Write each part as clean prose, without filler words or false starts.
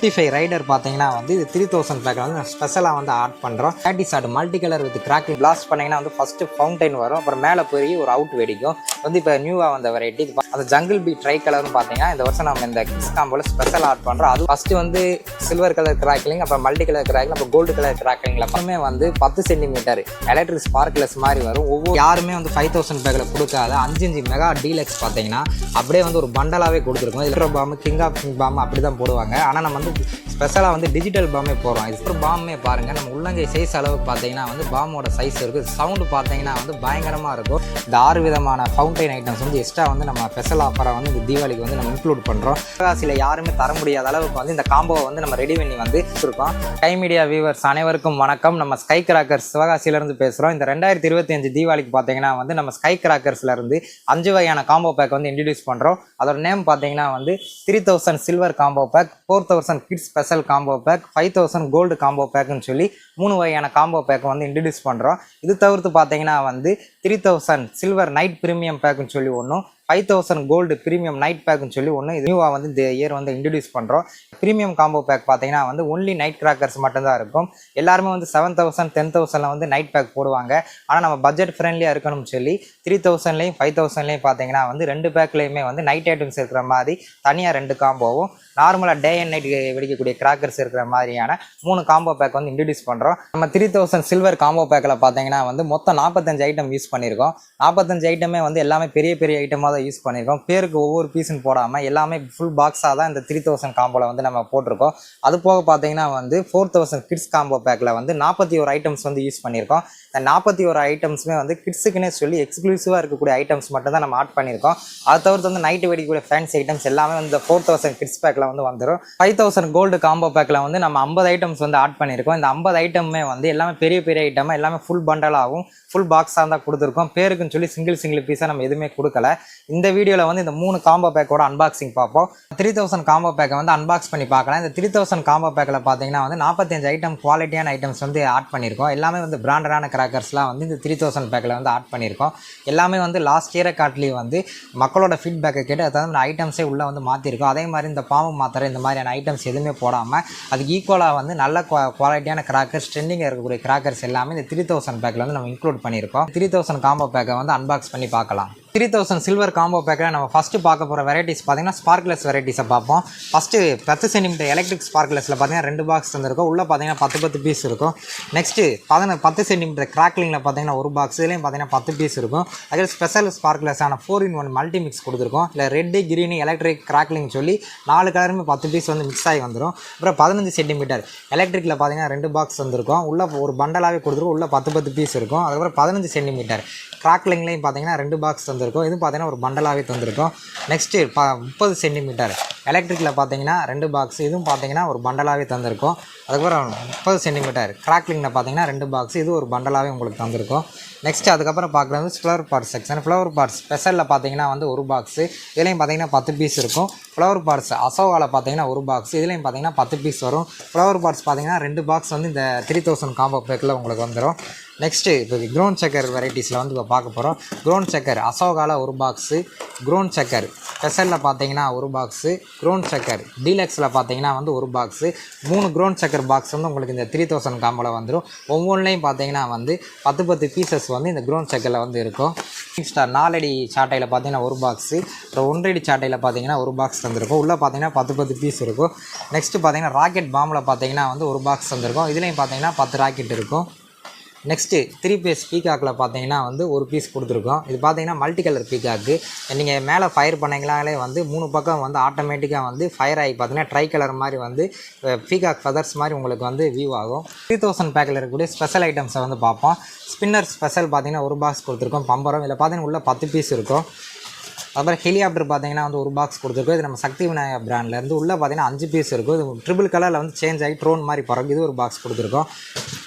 55 rider பார்த்தீங்கன்னா வந்து இது 3000 பேக்கில் வந்து ஸ்பெஷலாக வந்து ஆட் பண்ணுறோம். பேட்டி shot multi colour with cracking blast பண்ணிங்கன்னா வந்து ஃபஸ்ட்டு ஃபவுண்டைன் வரும், அப்புறம் மேலே போய் ஒரு அவுட் வெடிக்கும். வந்து இப்போ நியூவாக வந்த வெரைட்டி அந்த ஜங்கிள் பீ ட்ரை கலர்னு பார்த்தீங்கன்னா இந்த வருஷம் நம்ம இந்த கிட்ஸ் காம்போல ஸ்பெஷல் ஆட் பண்ணுறோம். அது ஃபஸ்ட்டு வந்து சில்வர் கலர் கிராக்லிங், அப்புறம் மல்டி கலர் கிராக்லிங், அப்புறம் கோல்டு கலர் கிராக்லிங்கில் எப்பவுமே வந்து 10 சென்டிமீட்டர் எலக்ட்ரிக் ஸ்பார்க்லெஸ் மாதிரி வரும். ஒவ்வொரு யாருமே வந்து 5000 பேக்கில் கொடுக்காத 5 மெகா டீலக்ஸ் பார்த்தீங்கன்னா அப்படியே வந்து ஒரு பண்டலாகவே கொடுத்துருக்கோம். இதில் பாம்பு கிங் ஆஃப் கிங் பாம்பு அப்படி தான் போடுவாங்க. ஆனால் நம்ம வந்து ஸ்பெஷலாக வந்து டிஜிட்டல் பாம்பே போடுறோம். இது ஒரு பாம்பே பாருங்கள், நம்ம உள்ளங்கை சைஸ் அளவுக்கு பார்த்தீங்கன்னா வந்து பாம்போட சைஸ் இருக்குது. சவுண்டு பார்த்தீங்கன்னா வந்து பயங்கரமாக இருக்கும். இந்த 6 விதமான ஃபவுண்டைன் ஐட்டம்ஸ் வந்து எக்ஸ்ட்ரா வந்து நம்ம ஸ்பெஷல் ஆஃபராக வந்து இந்த தீபாவளிக்கு வந்து நம்ம இன்க்ளூட் பண்ணுறோம். சில யாருமே தர முடியாத அளவுக்கு வந்து இந்த காம்போவை வந்து நம்ம ரெடி பண்ணி வந்து இருக்கோம். ஸ்கை மீடியா வியூவர்ஸ் அனைவருக்கும் வணக்கம். நம்ம ஸ்கை கிராக்கர்ஸ் சிவகாசியிலேருந்து பேசுகிறோம். இந்த 2025 தீபாவளிக்கு பார்த்தீங்கன்னா வந்து நம்ம ஸ்கை கிராக்கர்ஸ்லேருந்து 5 வகையான காம்போ பேக் வந்து இன்ட்ரடியூஸ் பண்ணுறோம். அதோட நேம் பார்த்தீங்கன்னா வந்து 3000 silver combo pack, 4000 kids special combo pack, 5000 gold combo பேக்குன்னு சொல்லி 3 வகையான காம்போ பேக் வந்து இன்ட்ரடியூஸ் பண்ணுறோம். இது தவிர்த்து பார்த்தீங்கன்னா வந்து 3000 சில்வர் நைட் ப்ரீமியம் பேக்குன்னு சொல்லி ஒன்றும், 5000 கோல்டு ப்ரீமியம் நைட் பேக்குன்னு சொல்லி ஒன்று இது நியூவாக வந்து இந்த இயர் வந்து இன்ட்ரடியூஸ் பண்ணுறோம். ப்ரீமியம் காம்போ பேக் பார்த்தீங்கன்னா வந்து ஒன்லி நைட் கிராக்கர்ஸ் மட்டும்தான் இருக்கும். எல்லாருமே வந்து 7000 10,000 வந்து நைட் பேக் போடுவாங்க. ஆனால் நம்ம பட்ஜெட் ஃப்ரெண்ட்லியாக இருக்கணும்னு சொல்லி 3000லையும் 5000லையும் பார்த்தீங்கன்னா வந்து 2 பேக்லேயுமே வந்து நைட் ஐட்டம்ஸ் இருக்கிற மாதிரி தனியாக 2 காம்போவும், நார்மலாக டே அண்ட் நைட் வெடிக்கக்கூடிய கிராக்கர்ஸ் இருக்கிற மாதிரியான 3 காம்போ பேக் வந்து இன்ட்ரடியூஸ் பண்ணுறோம். நம்ம 3000 சில்வர் காம்போ பேக்கில் பார்த்தீங்கன்னா வந்து மொத்தம் 45 ஐட்டம் யூஸ் பண்ணியிருக்கோம். 45 ஐட்டமே வந்து எல்லாமே பெரிய பெரிய ஐட்டமாக தான் யூஸ் பண்ணியிருக்கோம். பேருக்கு ஒவ்வொரு பீஸுன்னு போடாமல் எல்லாமே ஃபுல் பாக்ஸாக தான் இந்த 3000 காம்போவில் வந்து நம்ம போட்டிருக்கோம். அது போக பார்த்தீங்கன்னா வந்து 4000 கிட்ஸ் காம்போ பேக்கில் வந்து 41 ஐட்டம்ஸ் வந்து யூஸ் பண்ணியிருக்கோம். இந்த 41 ஐட்டம்ஸுமே வந்து கிட்ஸுக்குன்னே சொல்லி எக்ஸ்க்ளூசிவாக இருக்கக்கூடிய ஐட்டம்ஸ் மட்டும் தான் நம்ம ஆட் பண்ணியிருக்கோம். அதை தவிர்த்து வந்து நைட்டு வெடிக்கக்கூடிய ஃபேன்சி ஐட்டம்ஸ் எல்லாமே வந்து 4000 கிட்ஸ் பேக்கில் வந்து வந்துடும். 5000 கோல்டு காம்போ பேக்கில் வந்து நம்ம 50 ஐட்டம்ஸ் வந்து ஆட் பண்ணியிருக்கோம். இந்த 50 ஐட்டமே வந்து எல்லாமே பெரிய பெரிய ஐட்டமாக எல்லாமே ஃபுல் பண்டலாகவும் ஃபுல் பாக்ஸாக தான் கொடுத்துருக்கோம். பேருக்குன்னு சொல்லி சிங்கிள் பீஸாக நம்ம எதுவுமே கொடுக்கல. இந்த வீடியோவில் வந்து இந்த 3 காம்போ பேக்கோட அன்பாக்சிங் பார்ப்போம். 3000 காம்போ பேக்கை வந்து அன்பாக்ஸ் பண்ணி பார்க்கலாம். இந்த 3000 காம்போ பேக்கில் பார்த்தீங்கன்னா வந்து 45 ஐட்டம் குவாலிட்டியான ஐட்டம்ஸ் வந்து ஆட் பண்ணியிருக்கோம். எல்லாமே வந்து பிராண்டடான கிராக்கர்ஸ்லாம் வந்து இந்த 3000 பேக்கில் வந்து ஆட் பண்ணியிருக்கோம். எல்லாமே வந்து லாஸ்ட் இயரை காட்டிலையும் வந்து மக்களோட ஃபீட்பேக்கை கேட்டு அதாவது ஐட்டம்ஸே உள்ளே வந்து மாற்றிருக்கோம். அதே மாதிரி இந்த பாம்பு மாத்திரை இந்த மாதிரியான ஐட்டம்ஸ் எதுவுமே போடாமல் அதுக்கு ஈக்குவலாக வந்து நல்ல குவாலிட்டியான கிராக்கர்ஸ் ட்ரெண்டிங்காக இருக்கக்கூடிய கிராக்கர்ஸ் எல்லாமே இந்த 3000 பேக்கில் வந்து நம்ம இன்க்ளூட் பண்ணியிருக்கோம். 3000 காம்போ பேக்கை வந்து அன்பாக்ஸ் பண்ணி பார்க்கலாம். 3000 சில்வர் காம்போ பேக்கில் நம்ம ஃபஸ்ட்டு பார்க்க போகிற வெரைட்டிஸ் பார்த்தீங்கன்னா ஸ்பார்க்லெஸ் வெரைட்டிஸை பார்ப்போம். ஃபஸ்ட்டு 10 சென்டிமீட்டர் எலக்ட்ரிக் ஸ்பார்க்லெஸில் பார்த்தீங்கன்னா 2 பாக்ஸ் வந்துருக்கும். உள்ளே பார்த்தீங்கன்னா 10 பீஸ் இருக்கும். நெக்ஸ்ட்டு 10 சென்டிமீட்டர் கிராக்லிங்கில் பார்த்தீங்கன்னா 1 பாக்ஸ், இதுலேயும் பார்த்தீங்கன்னா 10 பீஸ் இருக்கும். அதில் ஸ்பெஷல் ஸ்பார்க்லெஸ்ஸான 4-in-1 மல்டி மிக்ஸ் கொடுத்துருக்கோம். இல்லை ரெட்டு கிரீனு எலக்ட்ரிக் கிராக்லிங் சொல்லி 4 கலருமே 10 பீஸ் வந்து மிக்ஸ் ஆகி வந்துடும். அப்புறம் 15 சென்டிமீட்டர் எலக்ட்ரிக்கில் பார்த்தீங்கன்னா 2 பாக்ஸ் வந்துருக்கும். உள்ளே ஒரு பண்டலாகவே கொடுத்துருக்கும். உள்ளே 10 பீஸ் இருக்கும். அதுக்கப்புறம் 15 சென்டிமீட்டர் கிராக்லிங்லேயும் பார்த்தீங்கன்னா 2 பாக்ஸ் தந்திருக்கும். இதுவும் பார்த்தீங்கன்னா ஒரு பண்டலாகவே தந்திருக்கும். நெக்ஸ்ட்டு 30 சென்டிமீட்டர் எலக்ட்ரிக்கில் பார்த்தீங்கன்னா 2 பாக்ஸ், இதுவும் பார்த்தீங்கன்னா ஒரு பண்டலாகவே தந்திருக்கும். அதுக்கப்புறம் 30 சென்டிமீட்டர் கிராக்லிங்கில் பார்த்தீங்கன்னா 2 பாக்ஸ், இது ஒரு பண்டலாகவே உங்களுக்கு தந்திருக்கும். நெக்ஸ்ட்டு அதுக்கப்புறம் பார்க்குறது வந்து flower parts section. Flower parts ஸ்பெஷலில் பார்த்தீங்கன்னா வந்து 1 பாக்ஸு, இதுலேயும் பார்த்தீங்கன்னா 10 பீஸ் இருக்கும். ஃப்ளவர் பார்ட்ஸ் அசோகாவில் பார்த்தீங்கன்னா 1 பாக்ஸ், இதுலேயும் பார்த்தீங்கன்னா 10 பீஸ் வரும். ஃப்ளவர் பார்ட்ஸ் பார்த்தீங்கன்னா 2 பாக்ஸ் வந்து இந்த 3000 காம்போ பேக்கில் உங்களுக்கு வந்துடும். நெக்ஸ்ட்டு இப்போ க்ரோன் செக்கர் வெரைட்டிஸில் வந்து இப்போ பார்க்க போகிறோம். க்ரோன் செக்கர் அசோகாவில் 1 பாக்ஸு, க்ரோன் செக்கர் ஸ்பெஷலில் பார்த்தீங்கன்னா 1 பாக்ஸு, க்ரோன் செக்கர் டீலக்ஸில் பார்த்தீங்கன்னா வந்து 1 பாக்ஸு, 3 க்ரோன் செக்கர் பாக்ஸ் வந்து உங்களுக்கு இந்த 3000 காம்போவில் வந்துடும். ஒவ்வொன்றிலையும் பார்த்தீங்கன்னா வந்து 10 பீசஸ் வந்து இந்த க்ரோன் செக்கரில் வந்து இருக்கும். ஸ்டார் 4 அடி சாட்டையில் பார்த்தீங்கன்னா 1 பாக்ஸு, அப்புறம் 1 அடி சாட்டையில் பார்த்தீங்கன்னா 1 பாக்ஸ் தந்திருக்கும். உள்ளே பார்த்தீங்கன்னா 10 பீஸ் இருக்கும். நெக்ஸ்ட்டு பார்த்தீங்கன்னா ராக்கெட் பாம்பில் பார்த்தீங்கன்னா வந்து 1 பாக்ஸ் தந்திருக்கும். இதுலேயும் பார்த்தீங்கன்னா 10 ராக்கெட் இருக்கும். நெக்ஸ்ட்டு 3 பீஸ் பீகாக்கில் பார்த்தீங்கன்னா வந்து 1 பீஸ் கொடுத்துருக்கோம். இது பார்த்தீங்கன்னா மல்டி கலர் பீகாக்கு. நீங்கள் மேலே ஃபயர் பண்ணிங்களாலே வந்து 3 பக்கம் வந்து ஆட்டோமேட்டிக்காக வந்து ஃபயர் ஆகி பார்த்தீங்கன்னா ட்ரை கலர் மாதிரி வந்து பீகாக் ஃபெதர்ஸ் மாதிரி உங்களுக்கு வந்து வியூ ஆகும். 3000 பேக்கில் இருக்கக்கூடிய ஸ்பெஷல் ஐட்டம்ஸை வந்து பார்ப்போம். ஸ்பின்னர் ஸ்பெஷல் பார்த்தீங்கன்னா 1 பாக்ஸ் கொடுத்துருக்கோம். பம்பரம் இதில் பார்த்தீங்கன்னா உள்ள 10 பீஸ் இருக்கும். அப்புறம் ஹெலிகாப்டர் பார்த்தீங்கன்னா வந்து 1 பாக்ஸ் கொடுத்துருக்கோம். இது நம்ம சக்தி விநாயகர் பிராண்ட்லேருந்து உள்ளே பார்த்தீங்கன்னா 5 பீஸ் இருக்கும். இது ட்ரிபிள் கலரில் வந்து சேஞ்ச் ஆகி ட்ரோன் மாதிரி பறக்கும். இது 1 பாக்ஸ் கொடுத்துருக்கோம்.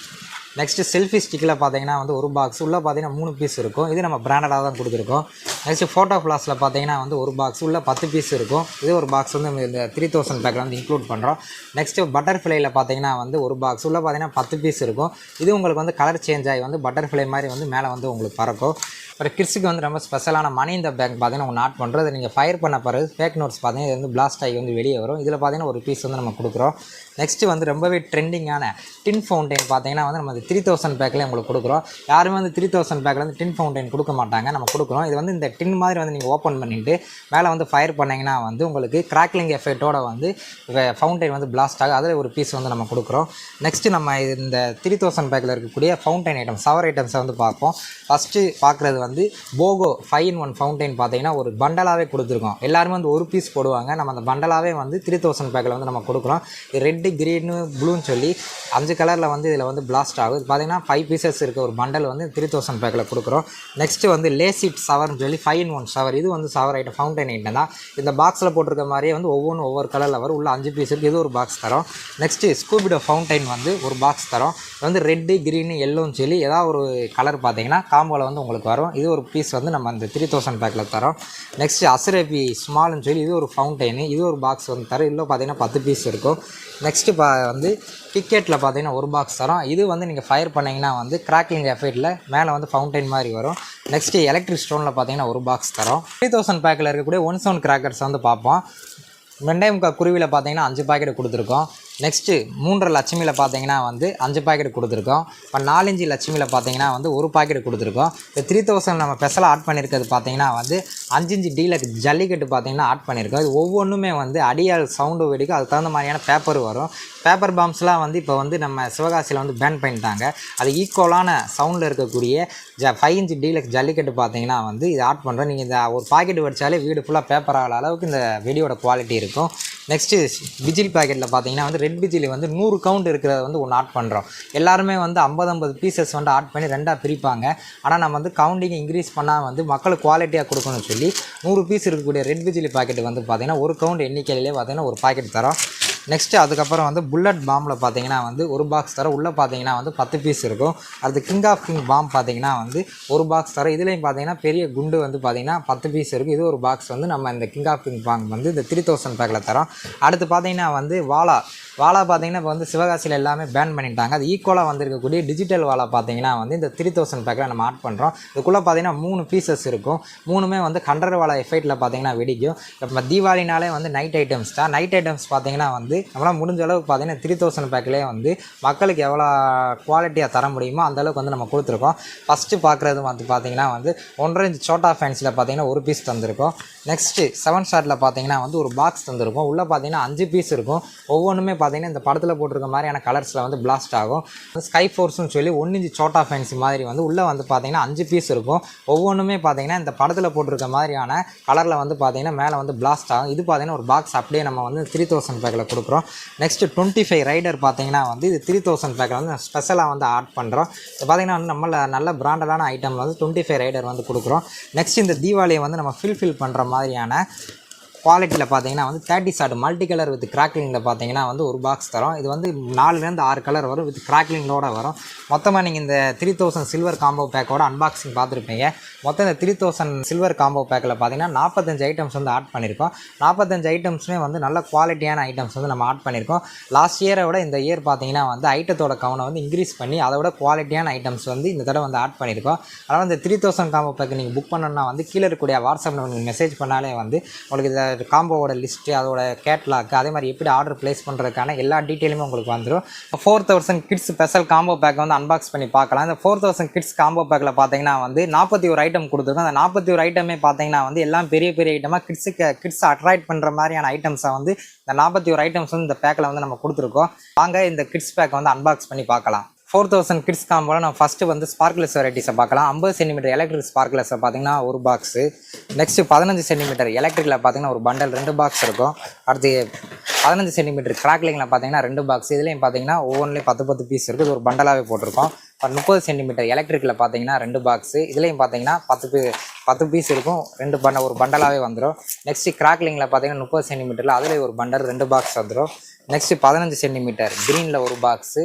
நெக்ஸ்ட்டு செல்ஃபி ஸ்டிக்கில் பார்த்தீங்கன்னா வந்து 1 பாக்ஸ், உள்ளே பார்த்தீங்கன்னா 3 பீஸ் இருக்கும். இது நம்ம பிராண்டடாக தான் கொடுத்துருக்கோம். நெக்ஸ்ட்டு ஃபோட்டோ ஃப்ளாஸில் பார்த்தீங்கன்னா வந்து 1 பாக்ஸ், உள்ளே 10 பீஸ் இருக்கும். இது 1 பாக்ஸ் வந்து இந்த 3000 பேக்கில் வந்து இன்க்ளூட் பண்ணுறோம். நெக்ஸ்ட்டு பட்டர்ஃப்ளையில் பார்த்தீங்கன்னா வந்து 1 பாக்ஸ், உள்ளே பார்த்தீங்கன்னா 10 பீஸ் இருக்கும். இது உங்களுக்கு வந்து கலர் சேஞ்ச் ஆகி வந்து பட்டர்ஃப்ளை மாதிரி வந்து மேலே வந்து உங்களுக்கு பறக்கும். ஒரு கிட்ஸுக்கு வந்து ரொம்ப ஸ்பெஷலான மணி இந்த பேக் பார்த்தீங்கன்னா ஒன்று ஆட் பண்ணுறோம். அதை நீங்கள் ஃபயர் பண்ண பிறகு ஃபேக் நோட்ஸ் பார்த்தீங்கன்னா இது வந்து பிளாஸ்ட் ஆகி வந்து வெளியே வரும். இதில் பார்த்தீங்கன்னா ஒரு பீஸ் வந்து நம்ம கொடுக்குறோம். நெக்ஸ்ட்டு வந்து ரொம்பவே ட்ரெண்டிங்கான டின் ஃபவுண்டைன் பார்த்தீங்கன்னா வந்து நம்ம 3000 பேக்கில் உங்களுக்கு கொடுக்குறோம். யாருமே வந்து 3000 பேக்கில் வந்து டின் ஃபவுண்டைன் கொடுக்க மாட்டாங்க, நம்ம கொடுக்குறோம். இது வந்து இந்த டின் மாதிரி வந்து நீங்கள் ஓப்பன் பண்ணிவிட்டு மேலே வந்து ஃபயர் பண்ணிங்கன்னா வந்து உங்களுக்கு கிராக்லிங் எஃபெக்டோட வந்து ஃபவுண்டைன் வந்து பிளாஸ்ட் ஆகும். அதில் ஒரு பீஸ் வந்து நம்ம கொடுக்குறோம். நெக்ஸ்ட்டு நம்ம இந்த 3000 பேக்கில் இருக்கக்கூடிய ஃபவுண்டைன் ஐட்டம் சவர் ஐட்டம்ஸை வந்து பார்ப்போம். ஃபஸ்ட்டு பார்க்குறது வந்து போகோ 5-in-1 ஃபவுண்டைன் பார்த்தீங்கன்னா ஒரு பண்டலாகவே கொடுத்துருக்கோம். எல்லாருமே வந்து ஒரு பீஸ் போடுவாங்க, நம்ம அந்த பண்டலாகவே வந்து 3000 பேக்கில் வந்து நம்ம கொடுக்குறோம். ரெட்டு, க்ரீனு, ப்ளூன்னு சொல்லி 5 கலரில் வந்து இதில் வந்து பிளாஸ்ட் ஆகும். இது பார்த்தீங்கன்னா 5 பீசஸ் இருக்க ஒரு பண்டல் வந்து 3000 பேக்கில் கொடுக்குறோம். நெக்ஸ்ட்டு வந்து லேசிட் சவர்னு சொல்லி 5-in-1 சவர். இது வந்து சவர் ஐட்டம் ஃபவுண்டைன் ஐட்டம் தான். இந்த பாக்ஸில் போட்டிருக்க மாதிரியே வந்து ஒவ்வொன்றும் ஒவ்வொரு கலரில் வரும். உள்ள 5 பீஸ் இருக்குது. இது ஒரு பாக்ஸ் தரோம். நெக்ஸ்ட்டு ஸ்கூபிடோ ஃபவுண்டைன் வந்து ஒரு பாக்ஸ் தரோம். இது வந்து ரெட்டு, க்ரீனு, எல்லோன்னு சொல்லி ஏதாவது ஒரு கலர் பார்த்தீங்கன்னா காம்போவில் வந்து உங்களுக்கு வரும். இது ஒரு பீஸ் வந்து நம்ம அந்த 3000 பேக்கில் தரோம். நெக்ஸ்ட்டு அசரபி ஸ்மால்னு சொல்லி இது ஒரு ஃபவுண்டைனு. இது ஒரு பாக்ஸ் வந்து தரோம். இதில் பார்த்தீங்கன்னா 10 பீஸ் இருக்கும். நெக்ஸ்ட்டு வந்து கிக்கெட்டில் பார்த்தீங்கன்னா ஒரு பாக்ஸ் தரோம். இது வந்து நீங்கள் ஃபயர் பண்ணிங்கன்னா வந்து கிராக்லிங் எஃபெக்டில் மேலே வந்து ஃபவுண்டைன் மாதிரி வரும். நெக்ஸ்ட்டு எலக்ட்ரிக் ஸ்டோனில் பார்த்தீங்கன்னா ஒரு பாக்ஸ் தரோம். 3000 பேக்கில் இருக்கக்கூடிய 1 sound கிராக்கர்ஸ் வந்து பார்ப்போம். 2.25 குருவியில் பார்த்தீங்கன்னா 5 பாக்கெட் கொடுத்துருக்கோம். நெக்ஸ்ட்டு 3.5 லட்சுமியில் பார்த்தீங்கன்னா வந்து 5 பாக்கெட் கொடுத்துருக்கோம். இப்போ 4 லட்சுமியில் பார்த்தீங்கன்னா வந்து ஒரு பாக்கெட் கொடுத்துருக்கோம். இப்போ 3000 நம்ம ஸ்பெஷலாக ஆட் பண்ணியிருக்கிறது பார்த்தீங்கன்னா வந்து 5 டீலக்ஸ் ஜல்லிக்கட்டு பார்த்தீங்கன்னா ஆட் பண்ணியிருக்கோம். இது ஒவ்வொன்றுமே வந்து அடியால் சவுண்டு வெடிக்கும். அதுக்கு தகுந்த மாதிரியான பேப்பர் வரும். பேப்பர் பாம்ஸ்லாம் வந்து இப்போ வந்து நம்ம சிவகாசியில் வந்து பேன் பண்ணிட்டாங்க. அது ஈக்குவலான சவுண்டில் இருக்கக்கூடிய 5 டீலக்ஸ் ஜல்லிக்கட்டு பார்த்தீங்கன்னா வந்து இது ஆட் பண்ணுறோம். நீங்கள் இந்த ஒரு பாக்கெட் வடித்தாலே வீடு ஃபுல்லாக பேப்பர் ஆகிற அளவுக்கு இந்த வெடியோட குவாலிட்டி இருக்கும். நெக்ஸ்ட்டு விஜில் பாக்கெட்டில் பார்த்தீங்கன்னா வந்து ரெட் விஜிலி வந்து 100 கவுண்ட் இருக்கிறத வந்து ஒன்று ஆட் பண்ணுறோம். எல்லாருமே வந்து 50 பீசஸ் வந்து ஆட் பண்ணி 2ஆக பிரிப்பாங்க. ஆனால் நம்ம வந்து கவுண்டிங்கை இன்க்ரீஸ் பண்ணால் வந்து மக்களுக்கு குவாலிட்டியாக கொடுக்கணும்னு சொல்லி 100 பீஸ் இருக்கக்கூடிய ரெட் விஜிலி பாக்கெட் வந்து பார்த்திங்கன்னா ஒரு கவுண்ட் எண்ணிக்கையிலே பார்த்தீங்கன்னா ஒரு பாக்கெட் தரோம். நெக்ஸ்ட்டு அதுக்கப்புறம் வந்து புல்லட் பாம்பில் பார்த்தீங்கன்னா வந்து ஒரு பாக்ஸ் தரோம். உள்ளே பார்த்தீங்கன்னா வந்து 10 பீஸ் இருக்கும். அது கிங் ஆஃப் கிங் பாம் பார்த்தீங்கன்னா வந்து ஒரு பாக்ஸ் தரோம். இதுலேயும் பார்த்தீங்கன்னா பெரிய குண்டு வந்து பார்த்தீங்கன்னா 10 பீஸ் இருக்குது. இது ஒரு பாக்ஸ் வந்து நம்ம இந்த கிங் ஆஃப் கிங் பாம் வந்து இந்த 3000 பேக்கில் தரோம். அடுத்து பார்த்தீங்கன்னா வந்து வாலா பார்த்தீங்கன்னா இப்போ வந்து சிவகாசியில் எல்லாமே பேன் பண்ணிட்டாங்க. அது ஈக்குவலாக வந்திருக்கக்கூடிய டிஜிட்டல் வாலா பார்த்தீங்கன்னா வந்து இந்த 3000 பேக்கில் நம்ம ஆட் பண்ணுறோம். இதுக்குள்ளே பார்த்தீங்கன்னா 3 பீசஸ் இருக்கும். 3மே வந்து 100 வாலா எஃபெக்டில் பார்த்தீங்கன்னா வெடிக்கும். இப்போ தீபாவளினாலே வந்து நைட் ஐட்டம்ஸ் தான். நைட் ஐட்டம்ஸ் பார்த்தீங்கன்னா வந்து நம்மளால் முடிஞ்ச அளவுக்கு பார்த்தீங்கன்னா 3000 பேக்கிலே வந்து மக்களுக்கு எவ்வளோ குவாலிட்டியாக தர முடியுமோ அந்தளவுக்கு வந்து நம்ம கொடுத்துருக்கோம். ஃபஸ்ட்டு பார்க்குறது வந்து பார்த்தீங்கன்னா வந்து 1.5 inch சோட்டா ஃபேன்ஸில் பார்த்தீங்கன்னா ஒரு பீஸ் தந்திருக்கோம். நெக்ஸ்ட்டு 7 ஷாட்டில் பார்த்தீங்கன்னா வந்து ஒரு பாக்ஸ் தந்திருக்கும். உள்ளே பார்த்தீங்கன்னா 5 பீஸ் இருக்கும். ஒவ்வொன்றுமே பார்த்தீங்கன்னா இந்த படத்தில் போட்டிருக்க மாதிரியான கலர்ஸில் வந்து பிளாஸ்ட் ஆகும். ஸ்கை ஃபோர்ஸ்னு சொல்லி 1 inch சோட்டா ஃபேன்சி மாதிரி வந்து உள்ளே வந்து பார்த்தீங்கன்னா 5 பீஸ் இருக்கும். ஒவ்வொன்றுமே பார்த்தீங்கன்னா இந்த படத்தில் போட்டிருக்க மாதிரியான கலரில் வந்து பார்த்தீங்கன்னா மேலே வந்து பிளாஸ்ட் ஆகும். இது பார்த்தீங்கன்னா ஒரு பாக்ஸ் அப்படியே நம்ம வந்து 3000 பேக்கில் கொடுக்குறோம். நெக்ஸ்ட்டு 25 ரைடர் பார்த்தீங்கன்னா வந்து இது 3000 பேக்கில் வந்து ஸ்பெஷலாக வந்து ஆட் பண்ணுறோம். இது பார்த்தீங்கன்னா வந்து நம்ம நல்ல பிராண்டடான ஐட்டமில் வந்து 25 ரைடர் வந்து கொடுக்குறோம். நெக்ஸ்ட் இந்த தீபாவளியை வந்து நம்ம ஃபில் பண்ணுற மாதிரியான குவாலிட்டியில் பார்த்தீங்கன்னா வந்து 30 ஷாட் மல்டி கலர் வித் கிராக்லிங்கில் பார்த்தீங்கன்னா வந்து ஒரு பாக்ஸ் தரோம். இது வந்து 4 to 6 கலர் வரும். வித் கிராக்லிங்கோட வரும். மொத்தமாக நீங்கள் இந்த 3000 சில்வர் காம்போ பேக்கோட அன்பாக்சிங் பார்த்துருப்பீங்க. மொத்தம் இந்த 3000 சில்வர் காம்போ பேக்கில் பார்த்தீங்கன்னா 45 ஐட்டம்ஸ் வந்து ஆட் பண்ணியிருக்கோம். 45 ஐட்டம்ஸுமே வந்து நல்ல குவாலிட்டியான ஐட்டம்ஸ் வந்து நம்ம ஆட் பண்ணியிருக்கோம். லாஸ்ட் இயரை விட இந்த இயர் பார்த்தீங்கன்னா வந்து ஐட்டத்தோட கவுனை வந்து இன்க்ரீஸ் பண்ணி அதை விட குவாலிட்டியான ஐட்டம்ஸ் வந்து இந்த தடவை வந்து ஆட் பண்ணியிருக்கோம். அதனால் இந்த 3000 காம்போ பேக்கு நீங்கள் புக் பண்ணணும்னா வந்து கீழே இருக்கக்கூடிய வாட்ஸ்அப்பில் உங்களுக்கு மெசேஜ் பண்ணாலே வந்து உங்களுக்கு இதை காம்போவோட லிஸ்ட்டு அதோட கேட்லாக் அதே மாதிரி எப்படி ஆர்டர் ப்ளேஸ் பண்ணுறதுக்கான எல்லா டீட்டெயிலுமே உங்களுக்கு வந்துடும். 4000 கிட்ஸ் ஸ்பெஷல் காம்போ பேக் வந்து அன்பாக்ஸ் பண்ணி பார்க்கலாம். இந்த 4000 கிட்ஸ் காம்போ பேக்கில் பார்த்தீங்கன்னா வந்து 41 ஐட்டம் கொடுத்துருக்கோம். அந்த 41 ஐட்டமே பார்த்தீங்கன்னா வந்து எல்லாம் பெரிய ஐட்டமாக கிட்ஸ் அட்ராக்ட் பண்ணுற மாதிரியான ஐட்டம்ஸை வந்து இந்த 41 ஐட்டம்ஸ் வந்து இந்த பேக்கில் வந்து நம்ம கொடுத்துருக்கோம். வாங்க இந்த கிட்ஸ் பேக்கை வந்து அன்பாக்ஸ் பண்ணி பார்க்கலாம். 4000 கிட்ஸ் காம்போவில் நம்ம ஃபஸ்ட்டு வந்து ஸ்பார்க்லெஸ் வெரைட்டிஸை பார்க்கலாம். 50 சென்டிமீட்டர் எலக்ட்ரிக் ஸ்பார்க்லெஸை பார்த்தீங்கன்னா ஒரு பாக்ஸு. நெக்ஸ்ட்டு 15 சென்டிமீட்டர் எலக்ட்ரிக்கில் பார்த்தீங்கன்னா ஒரு பண்டல் 2 பாக்ஸ் இருக்கும். அடுத்து 15 சென்டிமீட்டர் கிராக்லிங்கில் பார்த்தீங்கன்னா 2 பாக்ஸ். இதுலேயும் பார்த்தீங்கன்னா ஒவ்வொன்றுலேயும் 10 பீஸ் இருக்குது. இது ஒரு பண்டலாகவே போட்டிருக்கோம். 30 சென்டிமீட்டர் எலக்ட்ரிக்கில் பார்த்தீங்கன்னா 2 பாக்ஸு. இதுலேயும் பார்த்தீங்கன்னா 10 பீஸ் இருக்கும். ஒரு பண்டலாகவே வந்துடும். நெக்ஸ்ட்டு கிராக்லிங்கில் பார்த்தீங்கன்னா 30 சென்டிமீட்டரில் அதில் ஒரு பண்டல் 2 பாக்ஸ் வந்துடும். நெக்ஸ்ட்டு 15 சென்டிமீட்டர் க்ரீனில் ஒரு பாக்ஸு,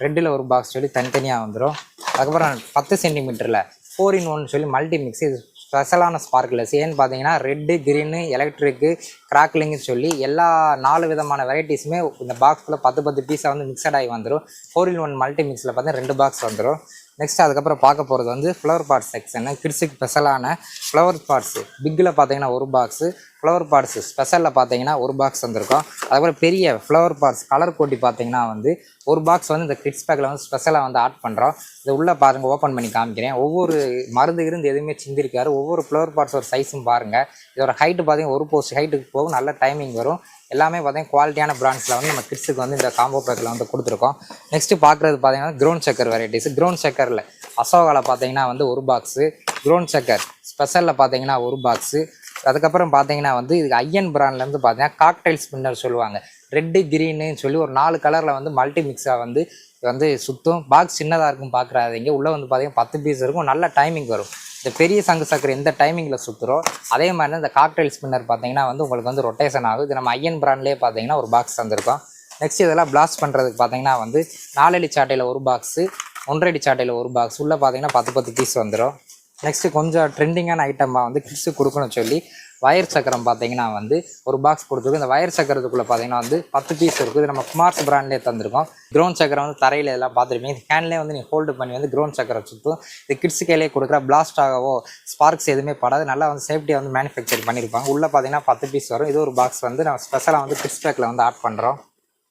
ரெட்டில் ஒரு பாக்ஸ் சொல்லி தனித்தனியாக வந்துடும். அதுக்கப்புறம் 10 சென்டிமீட்டரில் 4-in-1 சொல்லி மல்டி மிக்ஸ். இது ஸ்பெஷலான ஸ்பார்க்லெஸ். ஏன்னு பார்த்தீங்கன்னா ரெட்டு, க்ரீனு, எலக்ட்ரிக்கு, கிராக்லிங்கு சொல்லி எல்லா 4 விதமான வெரைட்டிஸுமே இந்த பாக்ஸில் 10 பீஸாக வந்து மிக்சட் ஆகி வந்துடும். 4-in-1 மல்டி மிக்ஸில் பார்த்தீங்கன்னா 2 பாக்ஸ் வந்துடும். நெக்ஸ்ட் அதுக்கப்புறம் பார்க்க போகிறது வந்து ஃப்ளவர் பாட்ஸ் செக்ஷன். கிட்ஸுக்கு ஸ்பெஷலான ஃப்ளவர் பாட்ஸு பிக்கில் பார்த்தீங்கன்னா ஒரு பாக்ஸு, ஃப்ளவர் பாட்ஸு ஸ்பெஷலில் பார்த்தீங்கன்னா ஒரு பாக்ஸ் வந்திருக்கும். அதுக்கப்புறம் பெரிய ஃப்ளவர் பாட்ஸ் கலர் கோட்டி பார்த்தீங்கன்னா வந்து ஒரு பாக்ஸ் வந்து இந்த கிட்ஸ் பேக்கில் வந்து ஸ்பெஷலாக வந்து ஆட் பண்ணுறோம். இது உள்ளே பாருங்கள், ஓப்பன் பண்ணி காமிக்கிறேன். ஒவ்வொரு மருந்து இருந்து எதுவுமே சிந்திருக்காரு. ஒவ்வொரு ஃப்ளவர் பாட்ஸ் ஒரு சைஸும் பாருங்கள். இதோட ஹைட்டு பார்த்தீங்கன்னா ஒரு போஸ்ட் ஹைட்டுக்கு போகும், நல்ல டைமிங் வரும். எல்லாமே பார்த்தீங்கன்னா குவாலிட்டியான பிராண்ட்ஸில் வந்து நம்ம கிட்ஸுக்கு வந்து இந்த காம்போ பேக்கில் வந்து கொடுத்துருக்கோம். நெக்ஸ்ட்டு பார்க்குறது பார்த்தீங்கன்னா க்ரௌன் சக்கர் வெரைட்டிஸ். க்ரௌன் சக்கரில் அசோகாவில் பார்த்தீங்கன்னா வந்து ஒரு பாக்ஸு, க்ரௌன் சக்கர் ஸ்பெஷலில் பார்த்தீங்கன்னா ஒரு பாக்ஸு. அதுக்கப்புறம் பார்த்தீங்கன்னா வந்து இது ஐயன் பிராண்ட்லேருந்து பார்த்தீங்கன்னா காக்டைல் ஸ்பின்னர் சொல்லுவாங்க. ரெட்டு க்ரீன்னு சொல்லி ஒரு 4 கலரில் வந்து மல்டி மிக்ஸாக வந்து சுற்றும். பாக்ஸ் சின்னதாக இருக்கும் பார்க்குறாதீங்க. உள்ளே வந்து பார்த்தீங்கன்னா 10 பீஸ் இருக்கும், நல்ல டைமிங் வரும். இந்த பெரிய சங்கு சக்கரை எந்த டைமிங்கில் சுற்றுறோம் அதே மாதிரி தான் இந்த காக்டைல் ஸ்பின்னர் பார்த்தீங்கன்னா வந்து உங்களுக்கு வந்து ரொட்டேஷன் ஆகும். இது நம்ம ஐயன் பிராண்ட்லேயே பார்த்தீங்கன்னா ஒரு பாக்ஸ் தந்திருக்கோம். நெக்ஸ்ட் இதெல்லாம் பிளாஸ்ட் பண்ணுறதுக்கு பார்த்தீங்கன்னா வந்து 4 அடி சாட்டையில் ஒரு பாக்ஸு, 1.5 அடி சாட்டையில் ஒரு பாக்ஸ், உள்ளே பார்த்தீங்கன்னா 10 பீஸ் வந்துடும். நெக்ஸ்ட்டு கொஞ்சம் ட்ரெண்டிங்கான ஐட்டமாக வந்து கிட்ஸுக்கு கொடுக்கணும்னு சொல்லி வயர் சக்கரம் பார்த்தீங்கன்னா வந்து ஒரு பாக்ஸ் கொடுத்துருக்கு. இந்த வயர் சக்கரத்துக்குள்ளே பார்த்தீங்கன்னா வந்து 10 பீஸ் இருக்குது. இது நம்ம குமார்ஸ் பிராண்ட்லேயே தந்திருக்கோம். க்ரௌன் சக்கரம் வந்து தரையில் எல்லாம் பார்த்துருப்பீங்க. இது ஹேண்ட்லேயே வந்து நீங்கள் ஹோல்டு பண்ணி வந்து க்ரௌன் சக்கரம் சுற்றும். இது கிட்ஸு கையிலே கொடுக்குற பிளாஸ்ட் ஆகவோ ஸ்பார்க்ஸ் எதுவுமே படாது. நல்லா வந்து சேஃப்டியாக வந்து மேனுஃபேக்சர் பண்ணியிருப்பாங்க. உள்ளே பார்த்தீங்கன்னா 10 பீஸ் வரும். இது ஒரு பாக்ஸ் வந்து நம்ம ஸ்பெஷலாக வந்து கிட்ஸ் பேக்கில் வந்து ஆட் பண்ணுறோம்.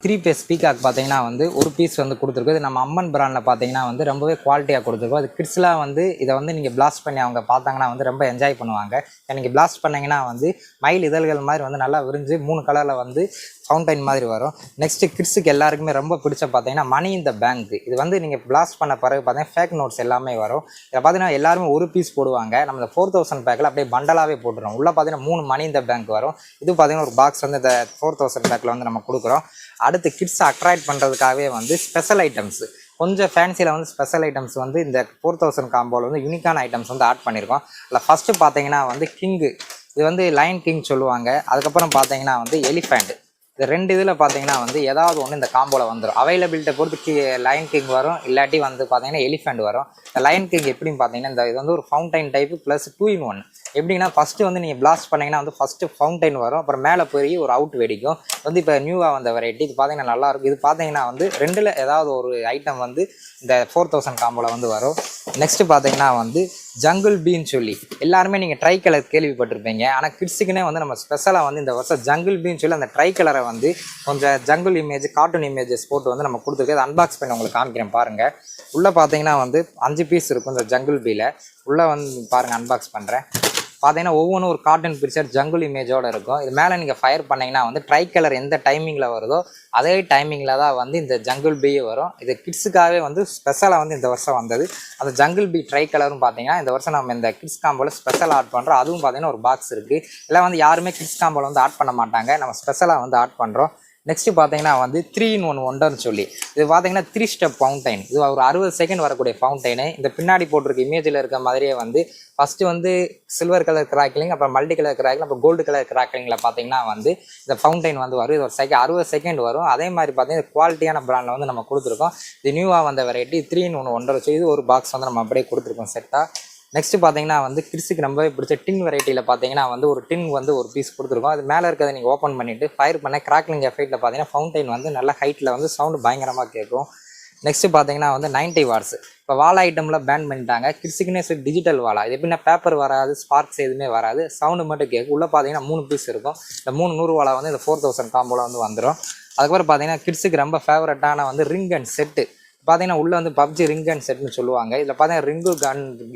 3 பீஸ் பீகாக் பார்த்தீங்கன்னா வந்து ஒரு பீஸ் வந்து கொடுத்துருக்கு. இது நம்ம அம்மன் பிராண்டில் பார்த்தீங்கன்னா வந்து ரொம்பவே குவாலிட்டியாக கொடுத்துருக்கோம். அது கிட்ஸ்லாம் வந்து இதை வந்து நீங்கள் பிளாஸ்ட் பண்ணி அவங்க பார்த்தாங்கன்னா வந்து ரொம்ப என்ஜாய் பண்ணுவாங்க. நீங்கள் பிளாஸ்ட் பண்ணிங்கன்னா வந்து மயில் இதழ்கள் மாதிரி வந்து நல்லா விரிஞ்சு 3 கலரில் வந்து ஃபவுண்டைன் மாதிரி வரும். நெக்ஸ்ட்டு கிட்ஸுக்கு எல்லாருக்குமே ரொம்ப பிடிச்ச பார்த்தீங்கன்னா மணி இந்த பேங்க். இது வந்து நீங்கள் பிளாஸ்ட் பண்ண பிறகு பார்த்தீங்கன்னா ஃபேக் நோட்ஸ் எல்லாமே வரும். இதில் பார்த்தீங்கன்னா எல்லாருமே ஒரு பீஸ் போடுவாங்க. நம்ம இந்த 4000 பேக்கில் அப்படியே பண்டலாகவே போட்டுருவோம். உள்ளே பார்த்தீங்கன்னா 3 மணி இந்த பேங்க் வரும். இது பார்த்தீங்கன்னா ஒரு பாக்ஸ் வந்து இந்த 4000 பேக்கில் வந்து நம்ம கொடுக்குறோம். அடுத்து கிட்ஸை அட்ராக்ட் பண்ணுறதுக்காகவே வந்து ஸ்பெஷல் ஐட்டம்ஸு கொஞ்சம் ஃபேன்சியில் வந்து ஸ்பெஷல் ஐட்டம்ஸ் வந்து இந்த 4000 காம்போவில் வந்து யூனிக்கான ஐட்டம்ஸ் வந்து ஆட் பண்ணியிருக்கோம். அதில் ஃபஸ்ட்டு பார்த்தீங்கன்னா வந்து கிங்கு, இது வந்து லயன் கிங் சொல்லுவாங்க. அதுக்கப்புறம் பார்த்தீங்கன்னா வந்து எலிஃபண்ட். இந்த 2 இதில் பார்த்தீங்கன்னா வந்து ஏதாவது ஒன்று இந்த காம்போவில் வந்துடும். அவைலபிலிட்டை பொறுத்து லயன் கிங் வரும், இல்லாட்டி வந்து பார்த்தீங்கன்னா எலிஃபண்ட் வரும். இந்த லயன் கிங் எப்படின்னு பார்த்தீங்கன்னா இந்த இது வந்து ஒரு ஃபவுண்டைன் டைப்பு ப்ளஸ் 2 in 1. எப்படின்னா ஃபஸ்ட்டு வந்து நீங்கள் பிளாஸ்ட் பண்ணிங்கன்னா வந்து ஃபஸ்ட்டு ஃபவுண்டைன் வரும், அப்புறம் மேலே போய் ஒரு அவுட் வெடிக்கும். வந்து இப்போ நியூவாக வந்த வெரைட்டி. இது பார்த்தீங்கன்னா நல்லாயிருக்கும். இது பார்த்தீங்கன்னா வந்து 2ல் ஏதாவது ஒரு ஐட்டம் வந்து இந்த 4000 காம்போவில் வந்து வரும். நெக்ஸ்ட்டு பார்த்தீங்கன்னா வந்து ஜங்கிள் பீன்னு சொல்லி எல்லாருமே நீங்கள் ட்ரை கலர் கேள்விப்பட்டிருப்பீங்க. ஆனால் கிட்ஸுக்குன்னே வந்து நம்ம ஸ்பெஷலாக வந்து இந்த வருஷம் ஜங்கிள் பீன்னு சொல்லி அந்த ட்ரை கலரை வந்து கொஞ்சம் ஜங்கிள் இமேஜ் கார்ட்டூன் இமேஜஸ் போட்டு வந்து நம்ம கொடுத்துருக்கு. அதை அன்பாக்ஸ் பண்ணி உங்களுக்கு காமிக்கிறேன் பாருங்கள். உள்ளே பார்த்தீங்கன்னா வந்து 5 பீஸ் இருக்கும் இந்த ஜங்கிள் பீயில். உள்ளே வந்து பாருங்கள், அன்பாக்ஸ் பண்ணுறேன். பார்த்தீங்கன்னா ஒவ்வொன்றும் ஒரு கார்ட்டூன் பிக்சர் ஜங்கிள் இமேஜோடு இருக்கும். இது மேலே நீங்கள் ஃபயர் பண்ணிங்கன்னா வந்து ட்ரை கலர் எந்த டைமிங்கில் வருதோ அதே டைமிங்கில் தான் வந்து இந்த ஜங்கிள் பீயே வரும். இது கிட்ஸுக்காகவே வந்து ஸ்பெஷலாக வந்து இந்த வருஷம் வந்தது. அந்த ஜங்கிள் பீ ட்ரை கலரும் பார்த்தீங்கன்னா இந்த வருஷம் நம்ம இந்த கிட்ஸ் காம்போவில் ஸ்பெஷல் ஆட் பண்ணுறோம். அதுவும் பார்த்தீங்கன்னா ஒரு பாக்ஸ் இருக்குது. எல்லாம் வந்து யாருமே கிட்ஸ் காம்போவில் வந்து ஆட் பண்ண மாட்டாங்க, நம்ம ஸ்பெஷலாக வந்து ஆட் பண்ணுறோம். நெக்ஸ்ட்டு பார்த்தீங்கன்னா வந்து 3 in 1 ஒண்டர்னு சொல்லி இது பார்த்தீங்கன்னா 3 ஸ்டெப் ஃபவுண்டைன். இது ஒரு 60 செகண்ட் வரக்கூடிய ஃபவுண்டைனு. இந்த பின்னாடி போட்டிருக்க இமேஜில் இருக்க மாதிரியே வந்து ஃபஸ்ட்டு வந்து சில்வர் கலர் கிராக்லிங், அப்புறம் மல்டி கலர் கிராக்லிங், அப்புறம் கோல்டு கலர் கிராக்லிங்கில் பார்த்தீங்கன்னா வந்து இந்த ஃபவுண்டைன் வந்து வரும். இது ஒரு 60 செகண்ட் வரும். அதே மாதிரி பார்த்தீங்கன்னா குவாலிட்டியான பிராண்டில் வந்து நம்ம கொடுத்துருக்கோம். இது நியூவாக வந்த வெரைட்டி 3 in 1 ஒண்டர் வச்சு இது ஒரு பாக்ஸ் வந்து நம்ம அப்படியே கொடுத்துருக்கோம் செட்டாக. நெக்ஸ்ட்டு பார்த்தீங்கன்னா வந்து கிட்ஸுக்கு ரொம்பவே பிடிச்ச டின் வெரைட்டியில் பார்த்தீங்கன்னா வந்து ஒரு டின் வந்து ஒரு பீஸ் கொடுத்துருக்கோம். அது மேலே இருக்கிறத நீங்கள் ஓப்பன் பண்ணிவிட்டு ஃபயர் பண்ண கிராக்லிங் எஃபெக்ட்டில் பார்த்தீங்கன்னா ஃபவுண்டைன் வந்து நல்ல ஹைட்டில் வந்து சவுண்டு பயங்கரமாக கேட்கும். நெக்ஸ்ட்டு பார்த்தீங்கன்னா வந்து 90 வாட்ஸ். இப்போ வால் ஐட்டமில் பேன் பண்ணிட்டாங்க. கிட்ஸுக்குன்னே சரி டிஜிட்டல் வாலா. இது எப்படின்னா பேப்பர் வராது, ஸ்பார்க்ஸ் எதுவுமே வராது, சவுண்டு மட்டும் கேட்கும். உள்ளே பார்த்தீங்கன்னா 3 பீஸ் இருக்கும். இந்த 3 100 வாலா வந்து இந்த 4000 காம்போவில் வந்து வந்துடும். அதுக்கப்புறம் பார்த்தீங்கன்னா கிட்ஸுக்கு ரொம்ப ஃபேவரட்டான வந்து ரிங் அண்ட் செட்டு பார்த்தீங்கன்னா உள்ளே வந்து பப்ஜி ரிங் அண்ட் செட்னு சொல்லுவாங்க. இதில் பார்த்தீங்கன்னா